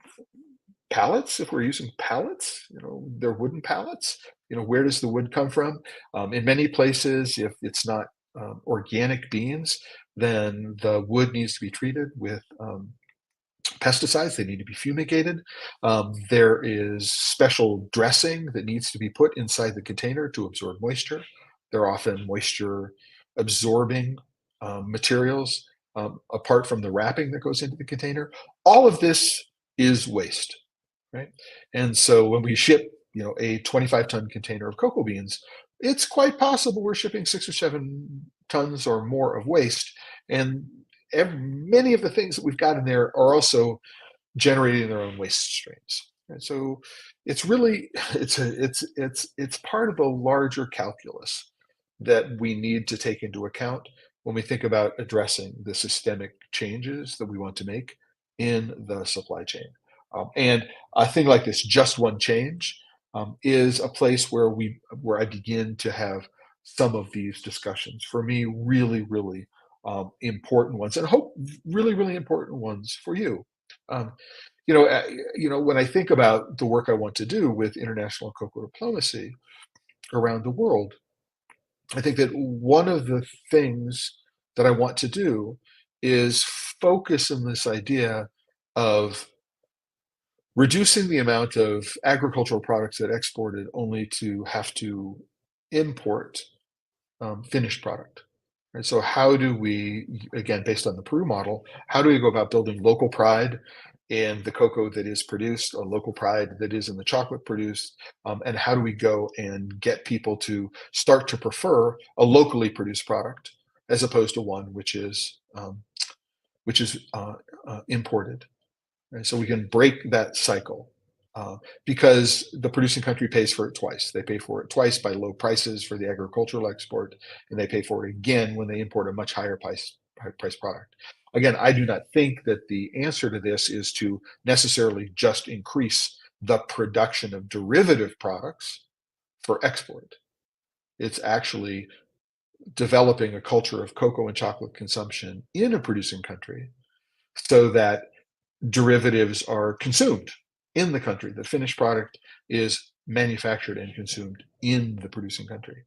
pallets, if we're using pallets, they're wooden pallets. Where does the wood come from? In many places, if it's not organic beans, then the wood needs to be treated with pesticides. They need to be fumigated. There is special dressing that needs to be put inside the container to absorb moisture. They're often moisture absorbing materials apart from the wrapping that goes into the container. All of this is waste, right? And so when we ship, a 25-ton container of cocoa beans, it's quite possible we're shipping 6 or 7 tons or more of waste. And many of the things that we've got in there are also generating their own waste streams. And so it's really it's part of a larger calculus that we need to take into account when we think about addressing the systemic changes that we want to make in the supply chain. And a thing like this, just one change, is a place where I begin to have some of these discussions. For me, really, really important ones, and I hope really, really important ones for you. Um, when I think about the work I want to do with international cocoa diplomacy around the world, I think that one of the things that I want to do is focus on this idea of reducing the amount of agricultural products that exported only to have to import finished product. Right? So how do we, again, based on the Peru model, how do we go about building local pride in the cocoa that is produced, or local pride that is in the chocolate produced, and how do we go and get people to start to prefer a locally produced product as opposed to one which is imported? Right? So we can break that cycle uh, because the producing country pays for it twice. They pay for it twice by low prices for the agricultural export, and they pay for it again when they import a much high price product. Again, I do not think that the answer to this is to necessarily just increase the production of derivative products for export. It's actually developing a culture of cocoa and chocolate consumption in a producing country so that derivatives are consumed in the country. The finished product is manufactured and consumed in the producing country.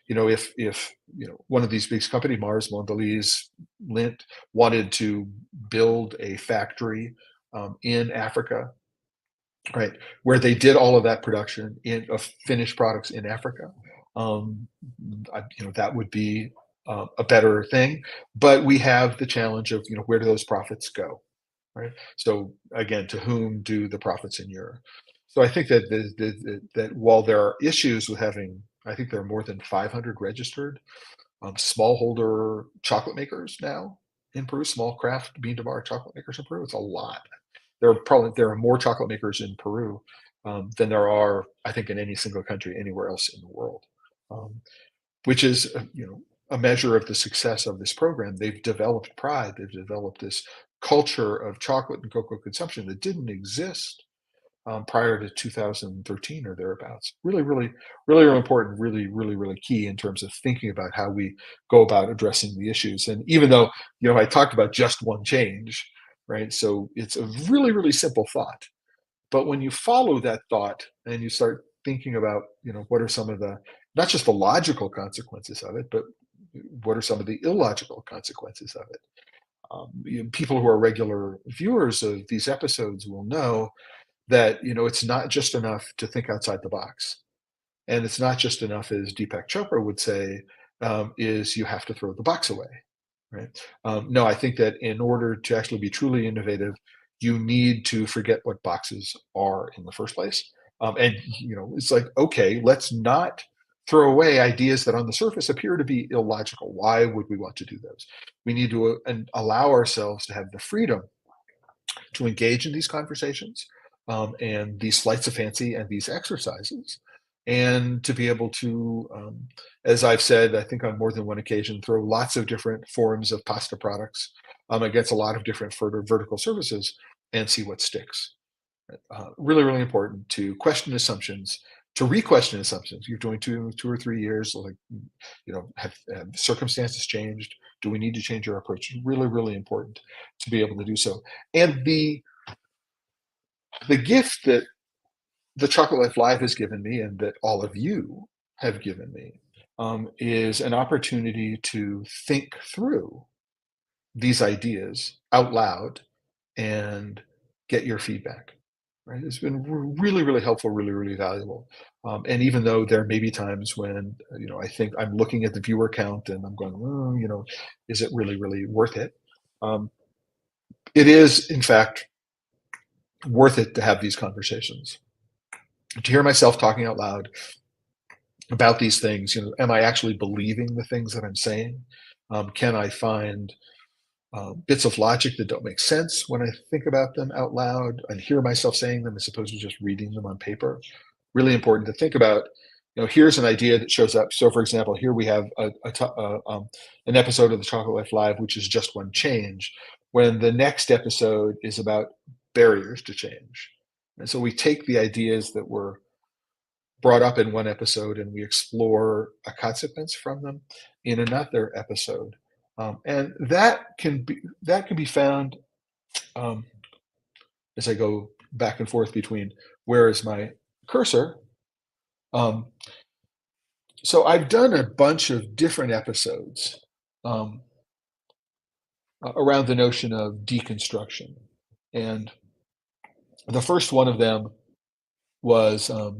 If one of these big companies, Mars, Mondelez, Lindt, wanted to build a factory in Africa, right, where they did all of that production of finished products in Africa, um, that would be a better thing. But we have the challenge of where do those profits go? Right. So again, to whom do the profits inure? So I think that that while there are issues with having, I think there are more than 500 registered smallholder chocolate makers now in Peru, small craft bean to bar chocolate makers in Peru. It's a lot. There are more chocolate makers in Peru than there are, I think, in any single country anywhere else in the world. Um, which is a measure of the success of this program. They've developed pride. They've developed this culture of chocolate and cocoa consumption that didn't exist prior to 2013 or thereabouts. Really, really, really, really important. Really, really, really key in terms of thinking about how we go about addressing the issues. And even though I talked about just one change, right? So it's a really, really simple thought. But when you follow that thought and you start thinking about, what are some of the, not just the logical consequences of it, but what are some of the illogical consequences of it? People who are regular viewers of these episodes will know that, it's not just enough to think outside the box. And it's not just enough, as Deepak Chopra would say, is you have to throw the box away. Right? No, I think that in order to actually be truly innovative, you need to forget what boxes are in the first place. And it's like, okay, let's not throw away ideas that on the surface appear to be illogical. Why would we want to do those? We need to and allow ourselves to have the freedom to engage in these conversations, and these flights of fancy and these exercises, and to be able to, as I've said, I think on more than one occasion, throw lots of different forms of pasta products against a lot of different vertical services and see what sticks. Really, really important to question assumptions, to re-question assumptions. You're doing 2 or 3 years, like, have circumstances changed? Do we need to change our approach? Really, really important to be able to do so. And the gift that the Chocolate Life Live has given me, and that all of you have given me, is an opportunity to think through these ideas out loud and get your feedback. Right? It's been really, really helpful, really, really valuable. And even though there may be times when I think I'm looking at the viewer count and I'm going, oh, is it really, really worth it? Um, it is, in fact, worth it to have these conversations, to hear myself talking out loud about these things. Am I actually believing the things that I'm saying? Can I find bits of logic that don't make sense when I think about them out loud and hear myself saying them as opposed to just reading them on paper? Really important to think about. Here's an idea that shows up. So, for example, here we have an episode of the Chocolate Life Live, which is just one change, when the next episode is about barriers to change. And so we take the ideas that were brought up in one episode and we explore a consequence from them in another episode. And that can be found, um, as I go back and forth between where is my cursor. Um, so I've done a bunch of different episodes um, around the notion of deconstruction, and the first one of them was uh,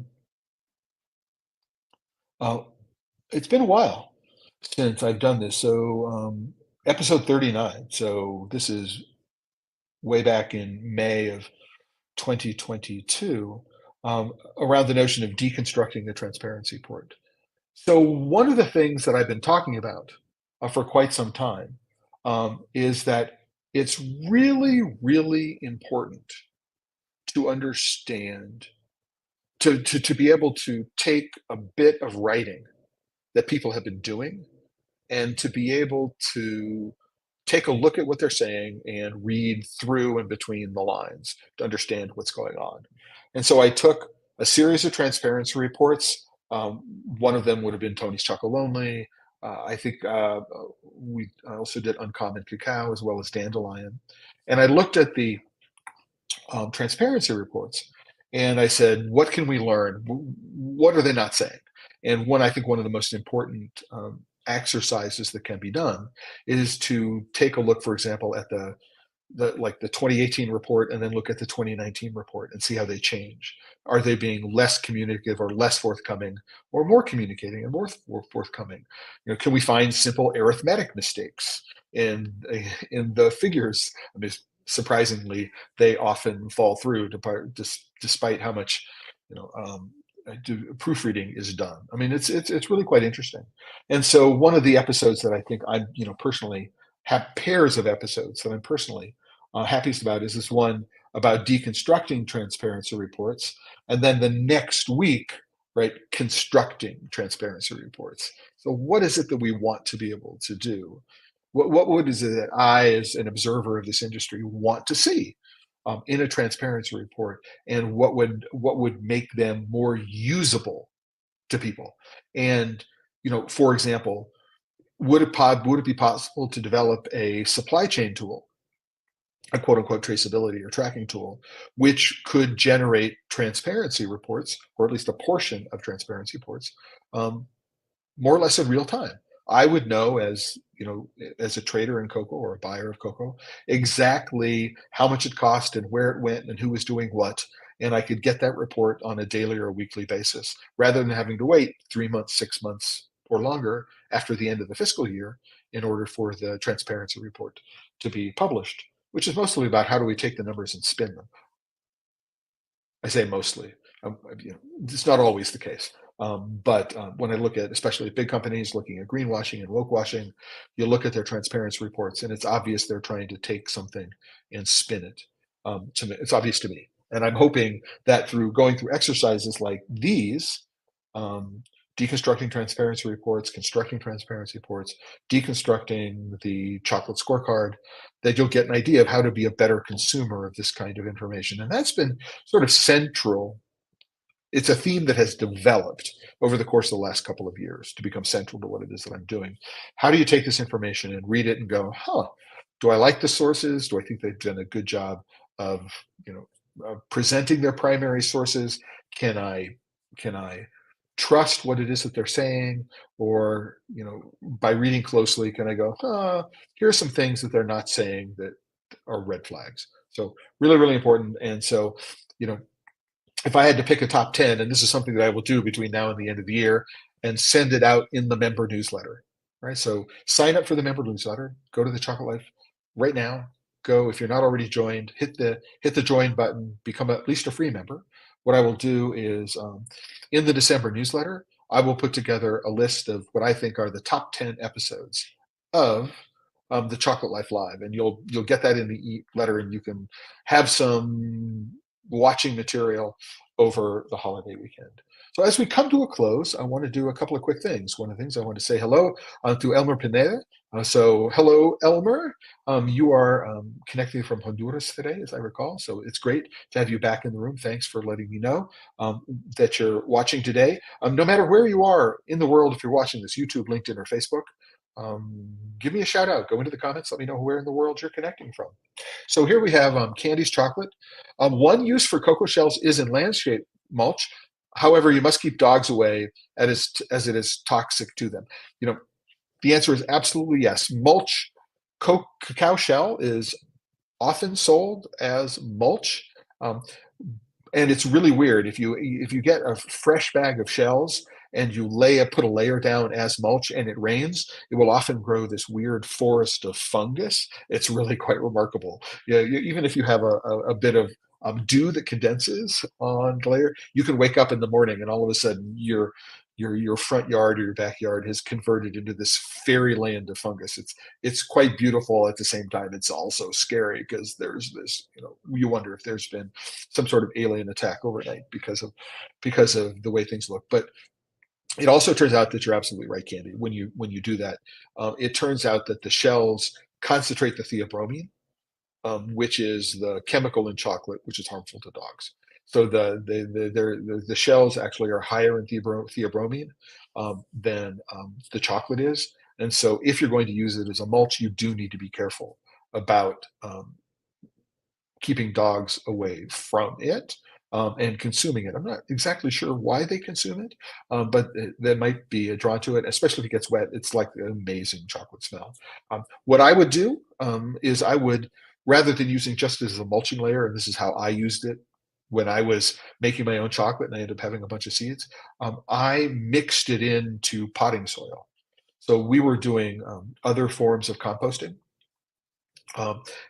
it's been a while since I've done this. So episode 39. So this is way back in May of 2022, around the notion of deconstructing the transparency port. So one of the things that I've been talking about for quite some time is that it's really, really important to understand, to be able to take a bit of writing that people have been doing and to be able to take a look at what they're saying and read through and between the lines to understand what's going on. And so I took a series of transparency reports. One of them would have been Tony's Chocolate Lonely. I think we also did Uncommon Cacao as well as Dandelion. And I looked at the transparency reports and I said, what can we learn? What are they not saying? And I think one of the most important exercises that can be done is to take a look, for example, at the 2018 report and then look at the 2019 report and see how they change. Are they being less communicative or less forthcoming, or more communicating and more forthcoming? Can we find simple arithmetic mistakes in the figures? I mean, surprisingly, they often fall through, despite how much you know um, proofreading is done. I mean, it's really quite interesting. And so, one of the episodes that I think I personally have, pairs of episodes that I'm personally happiest about, is this one about deconstructing transparency reports, and then the next week, right, constructing transparency reports. So, what is it that we want to be able to do? What is it that I, as an observer of this industry, want to see in a transparency report, and what would make them more usable to people? And for example, would it be possible to develop a supply chain tool, a quote unquote traceability or tracking tool, which could generate transparency reports, or at least a portion of transparency reports, um, more or less in real time? I would know, as a trader in cocoa or a buyer of cocoa, exactly how much it cost and where it went and who was doing what. And I could get that report on a daily or weekly basis rather than having to wait 3 months, 6 months, or longer after the end of the fiscal year in order for the transparency report to be published, which is mostly about how do we take the numbers and spin them. I say mostly. It's not always the case. But when I look at, especially big companies looking at greenwashing and woke washing, you look at their transparency reports, and it's obvious they're trying to take something and spin it. To me, it's obvious to me, and I'm hoping that through going through exercises like these, um, deconstructing transparency reports, constructing transparency reports, deconstructing the chocolate scorecard, that you'll get an idea of how to be a better consumer of this kind of information. And that's been sort of central. It's a theme that has developed over the course of the last couple of years to become central to what it is that I'm doing. How do you take this information and read it and go, huh, do I like the sources? Do I think they've done a good job of, you know, presenting their primary sources? Can I trust what it is that they're saying? Or, you know, by reading closely, can I go, here are some things that they're not saying that are red flags? So really, really important. And so, you know, if I had to pick a top 10, and this is something that I will do between now and the end of the year, and send it out in the member newsletter, right? So sign up for the member newsletter, go to the Chocolate Life right now. Go, if you're not already joined, hit the join button, become at least a free member. What I will do is in the December newsletter, I will put together a list of what I think are the top 10 episodes of the Chocolate Life Live, and you'll get that in the letter, and you can have some watching material over the holiday weekend. So as we come to a close, I want to do a couple of quick things. One of the things I want to say hello to Elmer Pineda. So hello, Elmer. You are connecting from Honduras today, as I recall. So it's great to have you back in the room. Thanks for letting me know that you're watching today. No matter where you are in the world, if you're watching this, YouTube, LinkedIn, or Facebook, give me a shout out. Go into the comments. Let me know where in the world you're connecting from. So here we have Candy's chocolate. One use for cocoa shells is in landscape mulch. However, you must keep dogs away as it is toxic to them. You know, the answer is absolutely yes. Mulch, cacao shell is often sold as mulch. Um, and it's really weird if you get a fresh bag of shells and you put a layer down as mulch and it rains, it will often grow this weird forest of fungus. It's really quite remarkable. Yeah, even if you have a bit of dew that condenses on the layer, you can wake up in the morning and all of a sudden your front yard or your backyard has converted into this fairyland of fungus. It's quite beautiful. At the same time, it's also scary because there's this, you know, you wonder if there's been some sort of alien attack overnight because of the way things look. But it also turns out that you're absolutely right, Candy. When you do that, it turns out that the shells concentrate the theobromine, which is the chemical in chocolate, which is harmful to dogs. So the shells actually are higher in theobromine than the chocolate is. And so if you're going to use it as a mulch, you do need to be careful about keeping dogs away from it and consuming it. I'm not exactly sure why they consume it, but they might be drawn to it, especially if it gets wet. It's like an amazing chocolate smell. What I would do is I would, rather than using just as a mulching layer, and this is how I used it when I was making my own chocolate and I ended up having a bunch of seeds, I mixed it into potting soil. So we were doing other forms of composting.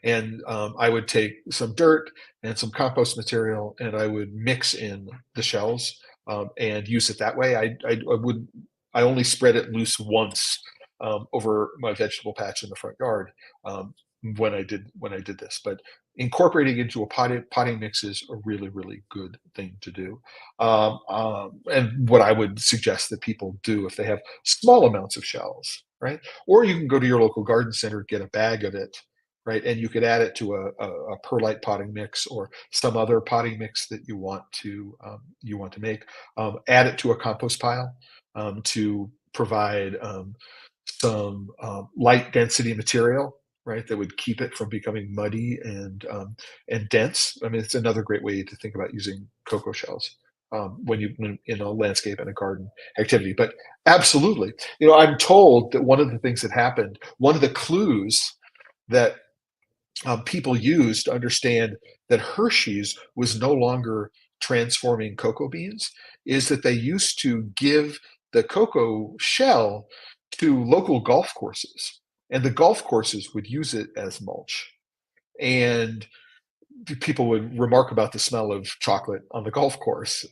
And I would take some dirt and some compost material, and I would mix in the shells and use it that way. I only spread it loose once over my vegetable patch in the front yard when I did this. But incorporating into a potting mix is a really, really good thing to do. And what I would suggest that people do if they have small amounts of shells, right? Or you can go to your local garden center, get a bag of it, right? And you could add it to a perlite potting mix or some other potting mix that you want to make. Add it to a compost pile to provide some light density material, right? That would keep it from becoming muddy and dense. I mean, it's another great way to think about using cocoa shells. When in a landscape and a garden activity, but absolutely, you know, I'm told that one of the things that happened, one of the clues that people used to understand that Hershey's was no longer transforming cocoa beans is that they used to give the cocoa shell to local golf courses, and the golf courses would use it as mulch. And people would remark about the smell of chocolate on the golf course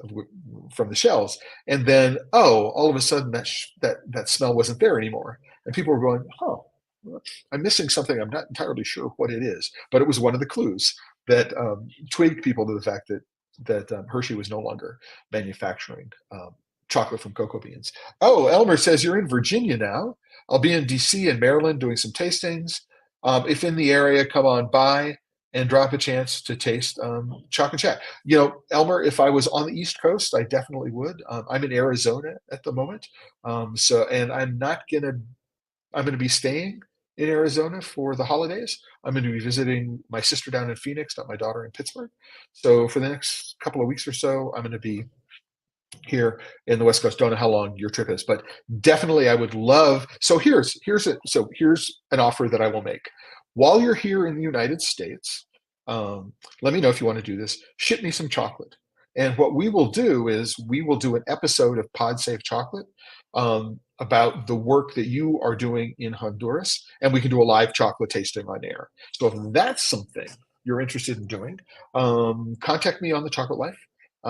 from the shells, and then all of a sudden that smell wasn't there anymore, and people were going, "Oh, I'm missing something. I'm not entirely sure what it is," but it was one of the clues that twigged people to the fact that Hershey was no longer manufacturing chocolate from cocoa beans. Oh, Elmer says you're in Virginia now. I'll be in DC and Maryland doing some tastings. If in the area, come on by and drop a chance to taste Choc and Chat. Elmer, if I was on the East Coast, I definitely would. I'm in Arizona at the moment, and I'm gonna be staying in Arizona for the holidays. I'm going to be visiting my sister down in Phoenix, not my daughter in Pittsburgh. So for the next couple of weeks or so, I'm going to be here in the West Coast. Don't know how long your trip is, but definitely I would love. So here's an offer that I will make. While you're here in the United States, let me know if you want to do this. Ship me some chocolate. And what we will do is we will do an episode of Pod Save Chocolate about the work that you are doing in Honduras, and we can do a live chocolate tasting on air. So if that's something you're interested in doing, contact me on The Chocolate Life.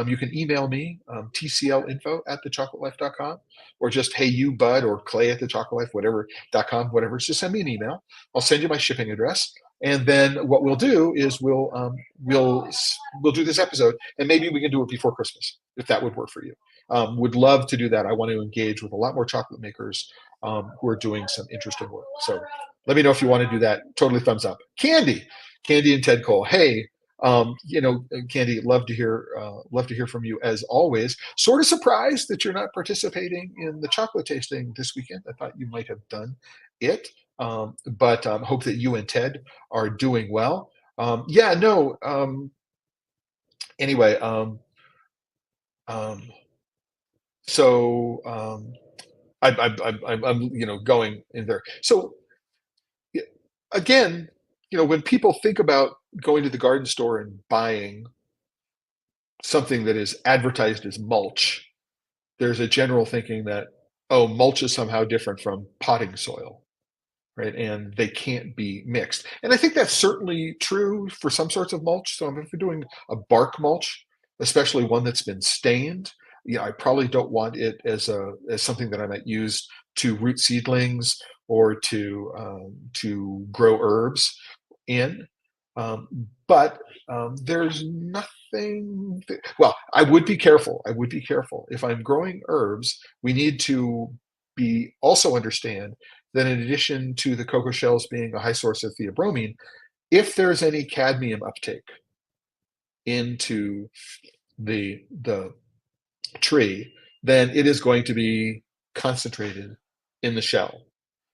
You can email me, tclinfo@thechocolateLife.com, or just, hey, you, bud, or Clay at thechocolateLife, whatever.com, whatever. Just send me an email. I'll send you my shipping address. And then what we'll do is we'll do this episode, and maybe we can do it before Christmas, if that would work for you. Would love to do that. I want to engage with a lot more chocolate makers who are doing some interesting work. So let me know if you want to do that. Totally thumbs up. Candy and Ted Cole. Hey, Candy, love to hear from you as always. Sort of surprised that you're not participating in the chocolate tasting this weekend. I thought you might have done it, but hope that you and Ted are doing well. Yeah, no. Anyway, so I'm going in there. So again, when people think about going to the garden store and buying something that is advertised as mulch, there's a general thinking that, oh, mulch is somehow different from potting soil, right? And they can't be mixed. And I think that's certainly true for some sorts of mulch. So if you're doing a bark mulch, especially one that's been stained, I probably don't want it as something that I might use to root seedlings or to grow herbs in. But there's nothing. Well, I would be careful. If I'm growing herbs, we need to be also understand that in addition to the cocoa shells being a high source of theobromine, if there's any cadmium uptake into the tree, then it is going to be concentrated in the shell.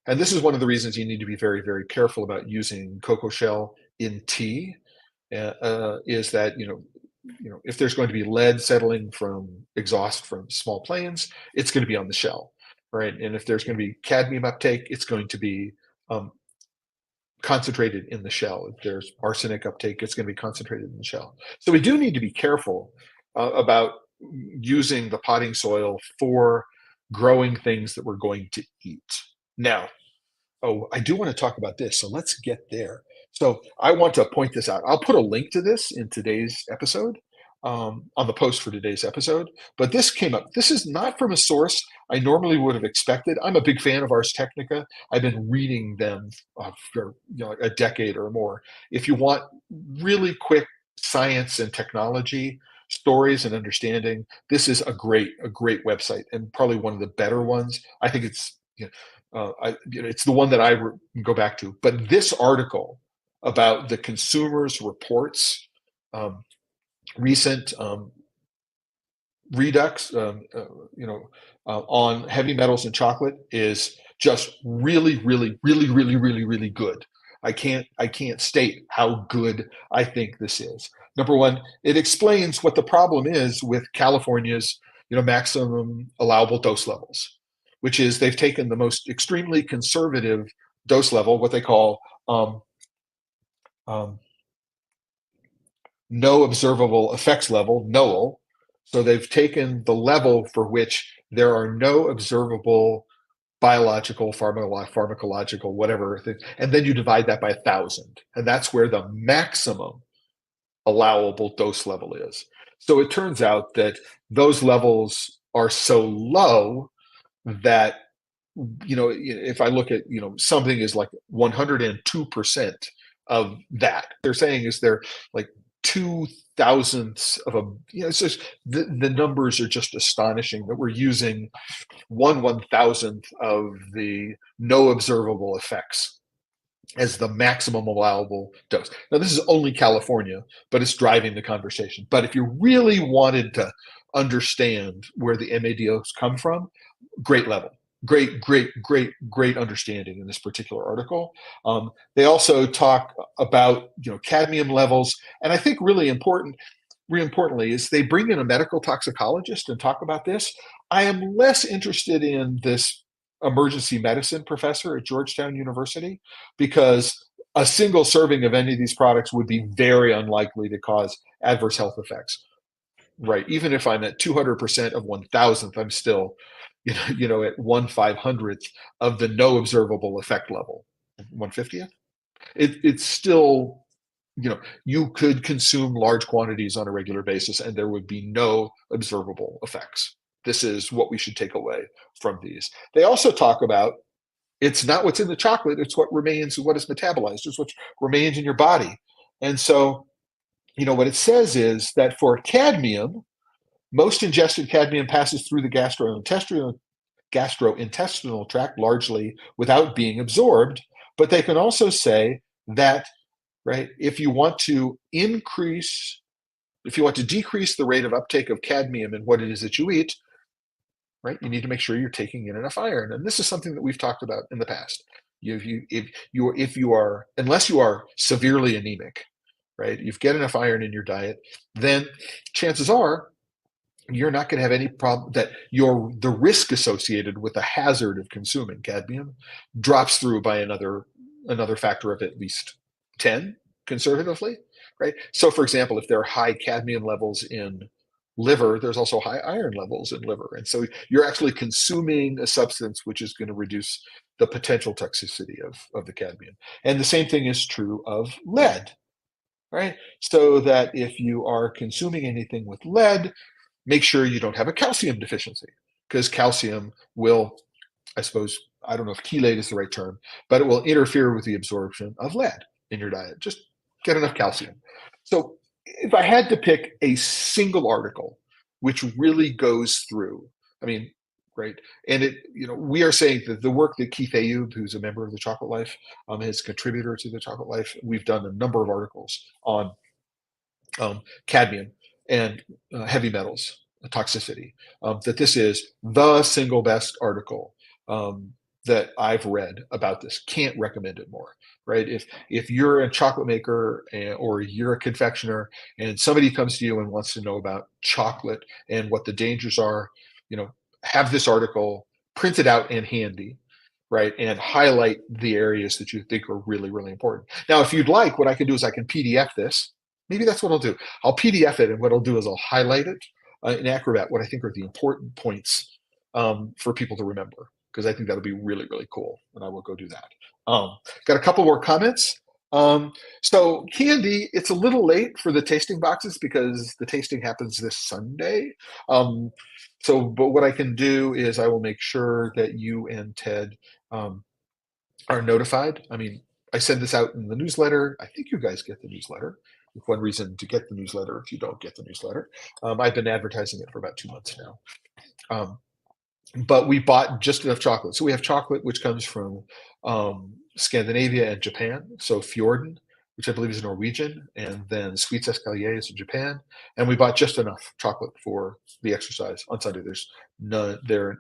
And this is one of the reasons you need to be very, very careful about using cocoa shell in tea. Is that if there's going to be lead settling from exhaust from small planes, it's going to be on the shell, right? And if there's going to be cadmium uptake, it's going to be concentrated in the shell. If there's arsenic uptake, it's going to be concentrated in the shell. So we do need to be careful about using the potting soil for growing things that we're going to eat. Now, I do want to talk about this, so let's get there. So I want to point this out. I'll put a link to this in today's episode, on the post for today's episode. But this came up. This is not from a source I normally would have expected. I'm a big fan of Ars Technica. I've been reading them for a decade or more. If you want really quick science and technology stories and understanding, this is a great website, and probably one of the better ones. I think it's it's the one that I go back to. But this article about the Consumers Reports recent redux, on heavy metals and chocolate is just really, really, really, really, really, really good. I can't state how good I think this is. Number one, it explains what the problem is with California's maximum allowable dose levels, which is they've taken the most extremely conservative dose level, what they call no observable effects level, NOEL. So they've taken the level for which there are no observable biological, pharmacological, whatever, and then you divide that by 1,000, and that's where the maximum allowable dose level is. So it turns out that those levels are so low that, if I look at, something is like 102% of that, they're saying is they're like 2 thousandths of a, it's just the numbers are just astonishing that we're using 1/1000th of the no observable effects as the maximum allowable dose. Now, this is only California, but it's driving the conversation. But if you really wanted to understand where the MADOs come from, great level. Great understanding in this particular article. They also talk about cadmium levels, and I think really importantly, is they bring in a medical toxicologist and talk about this. I am less interested in this emergency medicine professor at Georgetown University because a single serving of any of these products would be very unlikely to cause adverse health effects. Right. Even if I'm at 200% of 1,000th, I'm still, at 1/500th of the no observable effect level. 1/50th. It's still, you could consume large quantities on a regular basis and there would be no observable effects. This is what we should take away from these. They also talk about it's not what's in the chocolate, it's what remains, what is metabolized, it's what remains in your body. And so, what it says is that for cadmium, most ingested cadmium passes through the gastrointestinal tract largely without being absorbed. But they can also say that, right, if you want to decrease the rate of uptake of cadmium in what it is that you eat, right, you need to make sure you're taking in enough iron. And this is something that we've talked about in the past. Unless you are severely anemic, right, you get enough iron in your diet, then chances are you're not going to have any problem that the risk associated with the hazard of consuming cadmium drops through by another factor of at least 10 conservatively, right? So for example, if there are high cadmium levels in liver, there's also high iron levels in liver. And so you're actually consuming a substance which is going to reduce the potential toxicity of the cadmium. And the same thing is true of lead, right? So that if you are consuming anything with lead, make sure you don't have a calcium deficiency, because calcium will, I suppose, I don't know if chelate is the right term, but it will interfere with the absorption of lead in your diet. Just get enough calcium. So if I had to pick a single article which really goes through, I mean, right, and we are saying that the work that Keith Ayub, who's a member of the Chocolate Life, is a contributor to the Chocolate Life. We've done a number of articles on cadmium and heavy metals toxicity. That this is the single best article that I've read about this. Can't recommend it more. Right? If you're a chocolate maker or you're a confectioner and somebody comes to you and wants to know about chocolate and what the dangers are, have this article printed out and handy, right, and highlight the areas that you think are really, really important. Now, if you'd like, what I can do is I can PDF this. Maybe that's what I'll do. I'll PDF it, and what I'll do is I'll highlight it in Acrobat, what I think are the important points for people to remember, because I think that'll be really, really cool, and I will go do that. Got a couple more comments. So candy, it's a little late for the tasting boxes because the tasting happens this Sunday. But what I can do is I will make sure that you and Ted are notified. I mean, I send this out in the newsletter. I think you guys get the newsletter. One reason to get the newsletter if you don't get the newsletter. I've been advertising it for about 2 months now. But we bought just enough chocolate. So we have chocolate which comes from Scandinavia and Japan. So Fjorden, which I believe is Norwegian, and then Sweets Escalier is in Japan. And we bought just enough chocolate for the exercise on Sunday. There's none there.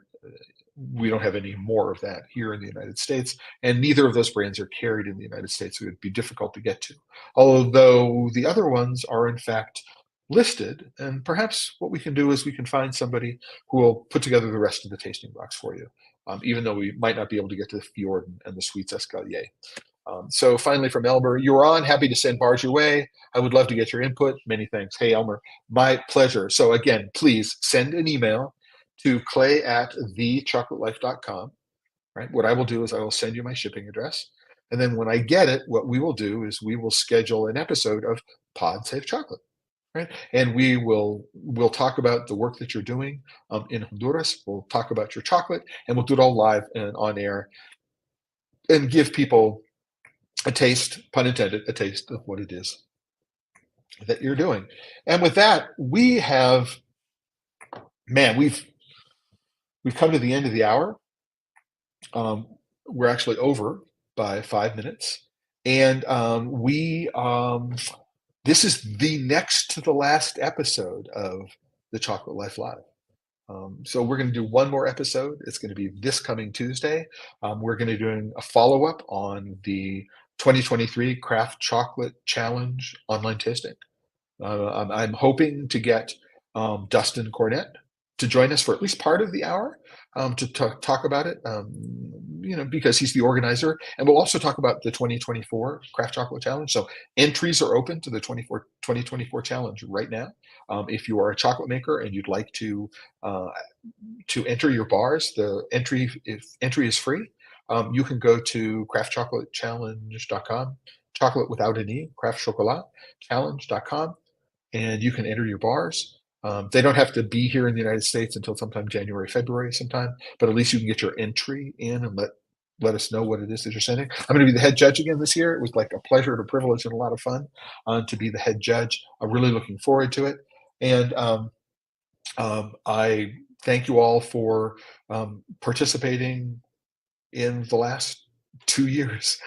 We don't have any more of that here in the United States, and neither of those brands are carried in the United States, so it would be difficult to get to. Although the other ones are in fact listed, and perhaps what we can do is we can find somebody who will put together the rest of the tasting box for you, even though we might not be able to get to the Fjorden and the Sweets Escalier. So finally from Elmer, you're on, happy to send bars your way. I would love to get your input. Many thanks. Hey, Elmer, my pleasure. So again, please send an email to clay@TheChocolateLife.com. Right? What I will do is I will send you my shipping address. And then when I get it, what we will do is we will schedule an episode of Pod Save Chocolate. Right? And we'll talk about the work that you're doing in Honduras. We'll talk about your chocolate, and we'll do it all live and on air, and give people a taste, pun intended, a taste of what it is that you're doing. And with that, we have, man, we've come to the end of the hour. We're actually over by 5 minutes, and this is the next to the last episode of the Chocolate Life Live. So we're going to do one more episode. It's going to be this coming Tuesday. We're going to be doing a follow-up on the 2023 Craft Chocolate Challenge online tasting. I'm hoping to get Dustin Cornett to join us for at least part of the hour to talk about it, because he's the organizer. And we'll also talk about the 2024 Craft Chocolate Challenge. So entries are open to the 2024 challenge right now. If you are a chocolate maker and you'd like to enter your bars, the entry is free. You can go to craftchocolatechallenge.com, chocolate without an E, craftchocolatechallenge.com, and you can enter your bars. They don't have to be here in the United States until sometime January, February sometime, but at least you can get your entry in and let us know what it is that you're sending. I'm going to be the head judge again this year. It was like a pleasure and a privilege and a lot of fun to be the head judge. I'm really looking forward to it. And I thank you all for participating in the last 2 years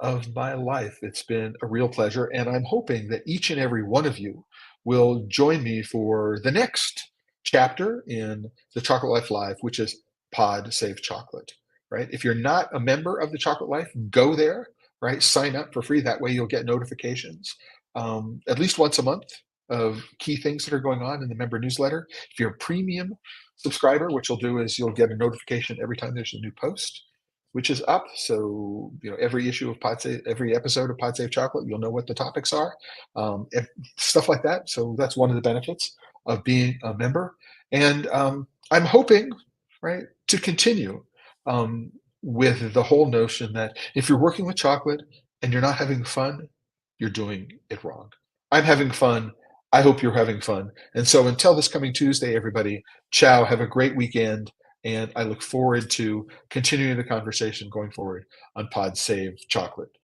of my life. It's been a real pleasure, and I'm hoping that each and every one of you will join me for the next chapter in the Chocolate Life Live, which is Pod Save Chocolate, right? If you're not a member of the Chocolate Life, go there, right? Sign up for free. That way you'll get notifications at least once a month of key things that are going on in the member newsletter. If you're a premium subscriber, what you'll do is you'll get a notification every time there's a new post, which is up. So, every every episode of Pod Save Chocolate, you'll know what the topics are, stuff like that. So that's one of the benefits of being a member. And I'm hoping, right, to continue with the whole notion that if you're working with chocolate and you're not having fun, you're doing it wrong. I'm having fun. I hope you're having fun. And so until this coming Tuesday, everybody, ciao, have a great weekend. And I look forward to continuing the conversation going forward on Pod Save Chocolate.